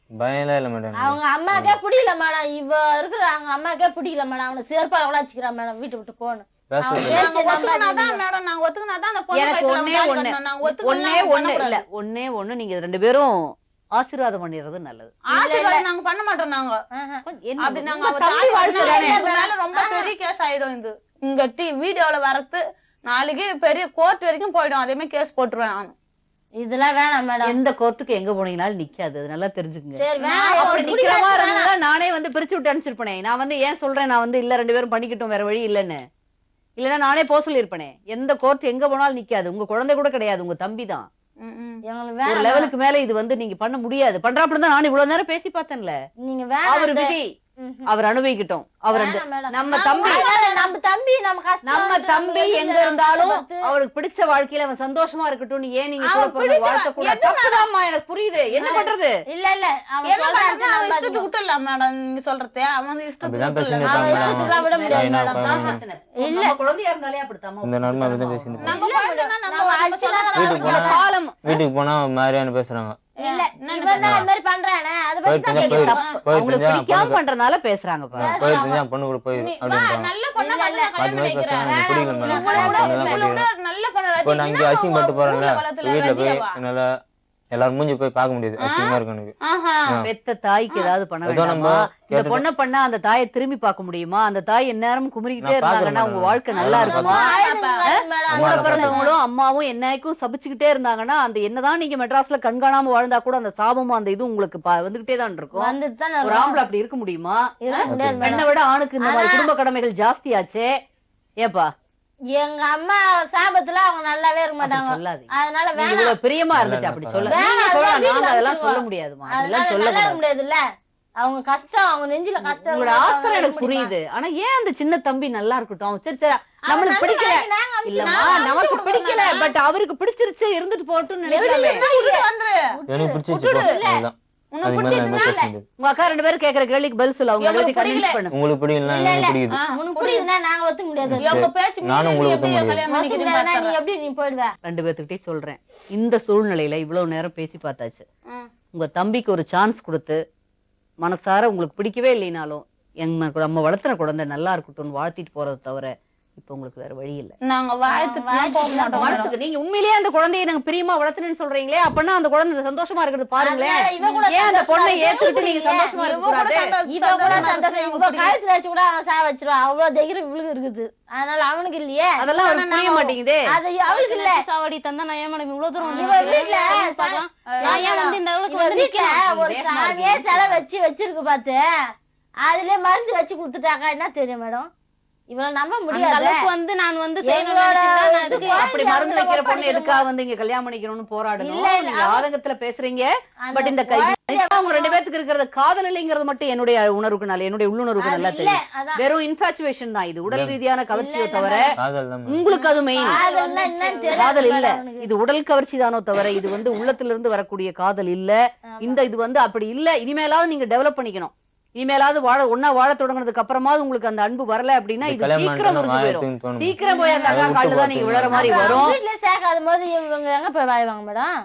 S6: பயம்லாம் இல்ல மேடம்.
S5: அவங்க அம்மாக்கே பிடிக்கல மேடம். இவ இருக்கிற அவங்க அம்மாக்கே பிடிக்கல மேடம். அவனை சேர்ப்பால கூட வச்சுக்கிறான் மேடம். வீட்டை விட்டு போகணும்.
S6: பேசுறது
S8: நாங்க ஒத்துக்கினாதான் மேடம், நாங்க ஒத்துக்கினாதான் அந்த பொண்ணு
S3: எனக்கு
S8: கைக்குள்ள
S3: ஒண்ணே
S8: தாலி
S3: ஒண்ணு.
S8: கட்டணும். நாங்க
S3: ஒண்ணே
S8: ஒத்துக்கலைன்னா
S3: ஒண்ணு
S8: பண்ணக்கூடாது.
S3: இல்ல, ஒண்ணே ஒண்ணு. நீங்க 2 பேரும் ஆசீர்வாதம் பண்ணிடுறது நல்லது.
S8: ஆசீர்வாதம் நாங்க பண்ண மாட்டோம். நாங்க
S3: என்ன
S8: அப்படி நாங்க
S3: உங்க
S8: அவ
S3: தம்பி
S8: தாலி
S3: வாழ்க்கை
S8: கட்டினா
S3: தானே.
S8: எங்க மேல ரொம்ப பெரிய கேஸ் ஆயிடும். இது இங்க வீடியோல வரது நாளைக்கு பெரிய கோர்ட் வரைக்கும் போயிடும். அதே மாதிரி கேஸ் போட்டுருவேன் நான்.
S5: இதெல்லாம் வேணாம் மேடம்.
S3: எந்த கோர்ட்டுக்கு எங்க போனீங்கனாலும் நிக்காது. அது நல்லா தெரிஞ்சுக்குங்க.
S5: சரி வேணாம்.
S3: அப்படி
S5: எனக்கு
S3: நிக்கிற
S5: பிடிக்காது,
S3: மாதிரி
S5: வேணாம்.
S3: இருந்தா நானே வந்து பிரிச்சு விட்டு அனுப்பிச்சிருப்பேனே. நான் வந்து ஏன் சொல்றேன், நான் வந்து இல்ல 2 பேரும் பண்ணிக்கிட்டோம் வேற வழி இல்லன்னு. இல்லன்னா நானே போக சொல்லியிருப்பேனே. எந்த கோர்ட் எங்க போனாலும் நிக்காது. உங்க குழந்தை கூட கிடையாது, உங்க தம்பி தான்.
S5: எங்களுக்கு
S3: ஒரு
S5: வேணாம்.
S3: லெவலுக்கு மேல இது வந்து நீங்க பண்ண முடியாது. பண்றாப்புல தான் நான் இவ்வளவு நேரம் பேசி பார்த்தேன்ல.
S5: நீங்க
S3: அவர்
S5: வேணாம்.
S3: விதி, அவர் அனுபவிக்கட்டும். அவர் அந்த
S5: வேணாம் மேடம்.
S3: நம்ம தம்பி
S5: நம்ம தம்பி நம்ம கஷ்டம்
S3: நம்ம தம்பி எங்க இருந்தாலும் அவருக்கு பிடிச்ச வாழ்க்கையில அவன் சந்தோஷமா இருக்கட்டும்னு ஏன் நீங்க கூட பிறந்த வாழ்க்கை கூட தப்புதாம்மா. எனக்கு புரியுது. என்ன பண்றது?
S5: இல்ல இல்ல அவன்
S8: என்ன
S5: சொல்றான்
S8: பண்றதுன்னா அவன் இஷ்டத்துக்கு விட்டுடலாம் மேடம். நீங்க சொல்றது அவன் இஷ்டத்துக்கு
S6: அப்படிதான் பேசிட்டு
S8: விட்டுடலாம்.
S5: அவன்
S6: இருக்காங்க
S5: இஷ்டத்துக்குலாம் விட முடியாது
S6: மேடம்.
S5: மேடம்.
S3: அதான் பிரச்சனை. நம்ம குழந்தையா இருந்தாலே அப்படித்தாம்மா.
S6: இந்த நார்மலா அப்படிதான் பேசிட்டு இருக்காங்க.
S8: நம்ம குழந்தைன்னா நம்ம சொல்றது
S6: வீட்டுக்கு
S3: இந்த
S6: போனா
S3: காலம்
S6: வீட்டுக்கு போனா மாதிரியான பேசுறாங்க.
S5: இல்ல இவன் தான் இந்த மாதிரி பண்றானே. அது பத்தி
S6: போயிட்டு
S5: தான்
S6: இருந்தா
S3: நீங்க
S5: கேக்குறேன்.
S3: தப்பு.
S6: போயிட்டு
S3: அவங்களுக்கு
S6: இருந்தா
S3: பிடிக்காம
S6: பொண்ணு
S3: பண்றதுனால பேசுறாங்க பாருங்க.
S6: போயிட்டு இருந்தா பொண்ணு கூட போயிரு அப்படின்றாங்க.
S8: நல்ல பொண்ணா
S5: இல்ல, இல்ல.
S8: பார்த்து கல்யாணம்
S6: மாதிரி
S8: பண்ணிக்கிறேன்.
S6: பேசுறாங்க. பிடிக்கல மேடம்.
S8: இவளை விட
S6: பொண்ணு தான்
S8: இவளை விட
S6: கட்டிக்கிறேன்.
S8: நல்ல பொண்ணு
S6: இப்போ நான் இங்க
S8: ரஜினினா
S6: அசிங்கப்பட்டு
S8: அவங்க
S6: போறேன்ல.
S8: ஊர்ல வளர்த்துல
S6: வீட்டுல போய்
S8: ரஜினியவா?
S6: என்னால எல்லாரும் மூஞ்சி போய் பார்க்க முடியாது, அசிங்கமா இருக்கும் எனக்கு.
S3: பெத்த தாய்க்கு ஏதாவது பண்ண
S6: ஏதோ நம்ம
S3: வேண்டாமா? இந்த
S6: கேட்டுட்டோம்.
S3: பொண்ணை பண்ணா அந்த தாயை திரும்பி பார்க்க முடியுமா? அந்த தாய் எந்நேரமும் குமுறிக்கிட்டே
S6: நான் பார்க்கறேன்
S3: இருந்தாங்கன்னா உங்க
S6: மேடம்.
S3: வாழ்க்கை நல்லா
S6: அதெல்லாம்
S3: இருக்குமா?
S6: பார்க்கறேன்.
S3: கூட பிறந்தவங்களும் அம்மாவும் என்னைக்கும் சபிச்சுக்கிட்டே இருந்தாங்கன்னா அந்த என்னதான் நீங்க மெட்ராஸ்ல கண்காணாம வாழ்ந்தா கூட அந்த சாபமும் அந்த இது உங்களுக்கு வந்துகிட்டே தான் இருக்கும்.
S5: வந்துட்டு தான்
S3: ஒரு ஆம்பளை அப்படி இருக்க முடியுமா?
S5: இருக்க முடியாது
S3: பெண்ணை விட ஆணுக்கு இந்த மாதிரி குடும்ப கடமைகள் ஜாஸ்தியாச்சே. ஏப்பா
S5: எங்க அம்மா சாபத்துல அவங்க நல்லாவே இருக்க
S3: அப்படி
S5: மாட்டாங்க.
S3: சொல்லாதீங்க.
S5: அதனால
S3: நீங்க
S5: வேணாம்.
S3: இவ்வளவு பிரியமா இருந்துச்சு அப்படி சொல்ல.
S5: வேணாம்,
S3: நீங்க சொல்லலாம்,
S5: அதெல்லாம்
S3: நாங்க அதெல்லாம்
S5: வீட்டுல
S3: சொல்ல முடியாதுமா.
S5: அதனால
S3: அதெல்லாம் சொல்ல
S5: நல்லா இருக்க
S3: முடியாது.
S5: முடியாதுல்ல. அவங்க கஷ்டம், அவங்க நெஞ்சில கஷ்டம்.
S3: உங்களோட ஆத்திரம் எனக்கு புரியுது. ஆனா ஏன் அந்த சின்ன தம்பி நல்லா இருக்கட்டும். சரி சரி நம்மளுக்கு பிடிக்கல இல்லம்மா, நமக்கு பிடிக்கல, பட் அவருக்கு பிடிச்சிருச்சு, இருந்துட்டு போட்டுன்னு நினைக்கலாமே.
S6: எனக்கு பிடிச்சிச்சு போ, அதுதான். அதுக்கு மேல நம்ம பேச முடியாது.
S3: உங்க அக்கா 2 பேரும் கேக்குற கேள்விக்கு பதில் சொல்ல. அவங்க எல்லாத்தையும் கன்வின்ஸ் பண்ணு.
S6: உங்களுக்கு பிடிக்கல, எனக்கு பிடிக்குது.
S5: உனக்கு புரியுதுன்னா நாங்க ஒத்துக்க முடியாது.
S8: எங்க பேச்சு
S6: நானும் உங்களுக்கு
S8: எப்படி
S6: ஒத்துக்க
S8: கல்யாணம்
S5: ஒத்துக்க முடியாதுன்னா நீ
S8: பண்ணிக்கிறேன்
S5: எப்படி நீ போயிடுவ?
S3: 2 பேர்த்துக்கிட்டே சொல்றேன். இந்த சூழ்நிலையில இவ்வளவு நேரம் பேசி பார்த்தாச்சு. உங்க தம்பிக்கு ஒரு சான்ஸ் கொடுத்து மனசார உங்களுக்கு பிடிக்கவே இல்லைனாலும் நம்ம வளர்த்துற குழந்தை நல்லா இருக்கட்டும்னு வாழ்த்திட்டு போறதை தவிர இப்ப உங்களுக்கு வேற வழி இல்ல.
S8: நாங்க வாழ்த்துட்டு போக மாட்டோம்.
S3: மனசுக்கு நீங்க உண்மையிலேயே அந்த குழந்தையை நாங்க பிரியமா வளர்த்துனேன்னு சொல்றீங்களே, அப்பனா அந்த குழந்தை சந்தோஷமா இருக்கிறது பாருங்களேன்.
S5: அதனால இவ கூட
S3: ஏன் அந்த பொண்ணை
S5: சந்தோஷமா
S3: ஏத்துக்கிட்டு நீங்க
S5: இருக்கு.
S3: சந்தோஷமா இருக்க கூடாது?
S5: இவ கூட சந்தோஷம். இவ கழுத்துல வச்சு கூட அவன் சா வச்சிருவான். அவ்வளவு தைரியம் இவளுக்கு இருக்குது. அதனால அவனுக்கு இல்லையே.
S3: அதெல்லாம் அவருக்கு புரிய மாட்டேங்குதே.
S5: அது அவளுக்கு இல்ல.
S7: சாவடி தந்தா நான் ஏன் மேடம் இவ்வளவு தூரம் வந்து
S5: இவ வீட்டுல
S7: பார்க்கலாம். நான் ஏன் வந்து இந்த அளவுக்கு
S5: இவ
S7: வந்து
S5: வீட்டுல
S7: நிக்கிறேன்?
S5: ஒரு சாமியே செலை வச்சிருக்கு பாத்து. அதுலயே மருந்து வச்சு குடுத்துட்டாக்கா என்ன தெரியும் மேடம்? இவள நம்ப
S7: அந்த
S5: முடியாது.
S7: அளவுக்கு வந்து நான் வந்து செய்யணும்னு
S5: எங்களோட
S7: நினைச்சிருந்தா நான் இதுக்கு
S3: அப்படி மருந்து வைக்கிற பொண்ணு எதுக்காக வந்து இங்க கல்யாணம் பண்ணிக்கணும்னு போராடணும்?
S5: இல்ல, இல்ல,
S3: நீங்க ஆதங்கத்துல பேசுறீங்க.
S5: அந்த
S3: பட் இந்த அவங்க 2 பேத்துக்கு இருக்கிறது காதல் இல்லைங்கிறது மட்டும் என்னுடைய உணர்வுக்கு நல்ல, என்னுடைய உள்ளுணர்வுக்கு நல்லா
S5: இல்ல,
S3: தெரியும்.
S5: அதான்.
S3: வெறும் இன்ஃபாச்சுவேஷன் தான் இது. உடல் ரீதியான கவர்ச்சியோ தவிர
S6: காதல் தான் மேடம்.
S3: உங்களுக்கு அது மெயின்.
S5: காதல்னா என்னன்னு தெரியாது
S3: காதல் இல்ல,
S5: அவனுக்கு.
S3: இது உடல் கவர்ச்சி தானோ தவிர இது வந்து உள்ளத்துல இருந்து வரக்கூடிய காதல் இல்ல. இது வந்து அப்படி இல்ல. இனிமேலாவது நீங்க டெவலப் பண்ணிக்கணும். இனிமேலாவது ஒன்னா வாழ தொடங்குனதுக்கு அப்புறமாவது உங்களுக்கு அந்த அன்பு வரல அப்படின்னா இது
S6: கல்யாணம்
S3: சீக்கிரம்
S6: பண்ணிட்டு
S3: முறிஞ்சு போயிடும்.
S6: வாழத்துக்குன்னு தோணும்.
S3: சீக்கிரம் போய் அந்த அக்கா கால்ல தான் நீங்க விழற மாதிரி வரும்.
S5: வீட்டுல சேர்க்காத போது இவங்க எங்க போய் வாய்வாங்க மேடம்?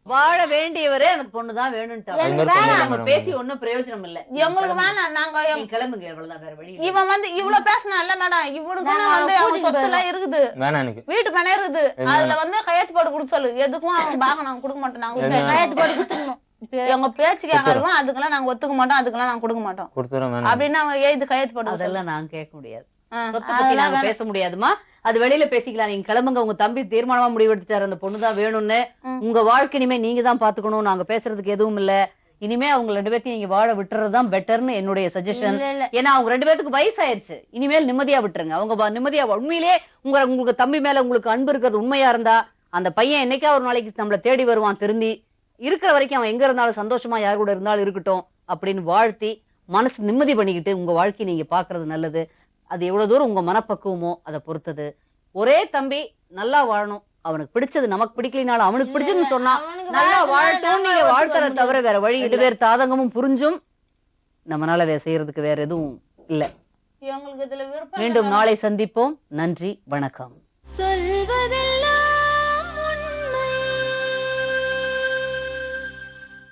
S3: வாழ வேண்டியவரே அந்த பொண்ணுதான் வேணும்ட்டாங்க.
S6: அது மாதிரி பொண்ணு
S3: நம்ம
S6: வேணும்
S3: பேசி
S6: மேடம்.
S3: ஒண்ணும் பிரயோஜனம் இல்ல.
S8: எங்களுக்கு வேணாம். நாங்க
S3: நீங்க கிளம்புங்க, அவ்வளவுதான், வேற வழி இல்ல.
S8: இவன் வந்து இவ்வளவு பேசினா இல்ல மேடம், இவனுக்கு
S5: நான்
S8: வந்து அவன்
S5: கூட்டிட்டு
S8: சொத்து எல்லாம் இருக்குது,
S6: வேணாம் எனக்கு.
S8: வீட்டு பணம் இருக்குது, அதுல வந்து கையெழுத்து போட்டு கொடுக்க சொல்லு. எதுக்கும் அவன் பாக நாங்க கொடுக்க மாட்டோம். நாங்க
S6: என்ன?
S5: கையெழுத்து போட்டு குடுத்துடணும்.
S8: எங்க பேச்சு கேட்காதவன் அதுக்கெல்லாம் நாங்க ஒத்துக்க மாட்டோம், அதுக்கெல்லாம் நாங்க கொடுக்க மாட்டோம்
S6: கொடுத்துறேன் வேணாம்.
S8: அப்படின்னு அவங்க எழுதி கையெழுத்து போட்டு சொல்லு.
S3: அதெல்லாம் நாங்க கேட்க முடியாது.
S8: ஆ,
S3: சொத்தை பத்தி நாங்க பேச முடியாதுமா. அது வெளியில பேசிக்கலாம். நீங்க கிளம்புங்க. உங்க தம்பி தீர்மானமா முடிவெடுத்தாரு அந்த பொண்ணுதான் வேணும்னு. உங்க வாழ்க்கை இனிமே நீங்க தான் பாத்துக்கணும். நாங்க பேசுறதுக்கு எதுவும் இல்ல. இனிமே அவங்க 2 பேர்த்தையும் நீங்க வாழ விட்டுறதுதான் பெட்டர்னு என்னுடைய சஜஷன்.
S5: இல்ல, இல்ல.
S3: ஏன்னா அவங்க 2 பேத்துக்கு வயசாயிருச்சு. இனிமேல் நிம்மதியா விட்டுருங்க. அவங்க நிம்மதியா உண்மையிலேயே உங்களுக்கு தம்பி மேல உங்களுக்கு அன்பு இருக்கிறது உண்மையா இருந்தா அந்த பையன் என்னைக்கா ஒரு நாளைக்கு நம்மள தேடி வருவான். திருந்தி இருக்கிற வரைக்கும் அவன் எங்க இருந்தாலும் சந்தோஷமா யார் கூட இருந்தாலும் இருக்கட்டும் அப்படின்னு வாழ்த்தி மனசு நிம்மதி பண்ணிக்கிட்டு உங்க வாழ்க்கையை நீங்க பாக்குறது நல்லது. அது எவ்வளவு தூரம் உங்க மனப்பக்குவமோ அதை பொறுத்தது. ஒரே தம்பி நல்லா வாழணும். அவனுக்கு பிடிச்சது நமக்கு பிடிக்கலினாலும் அவனுக்கு பிடிச்சதுன்னு சொன்னா
S5: அவனுக்கு
S3: நல்லா
S5: வாழ்க்கை
S3: வாழட்டும். நீங்க
S5: நல்லா
S3: வாழ்த்துறத
S5: வாழ்த்துக்க
S3: தவிர வேற வழி இது. வேறு தாதங்கமும் புரிஞ்சும் நம்மளால செய்யறதுக்கு வேற எதுவும் இல்ல.
S8: எங்களுக்கு இதுல விருப்பம்
S3: மீண்டும் நாளை சந்திப்போம். நன்றி, வணக்கம்.
S1: சொல்வதெல்லாம்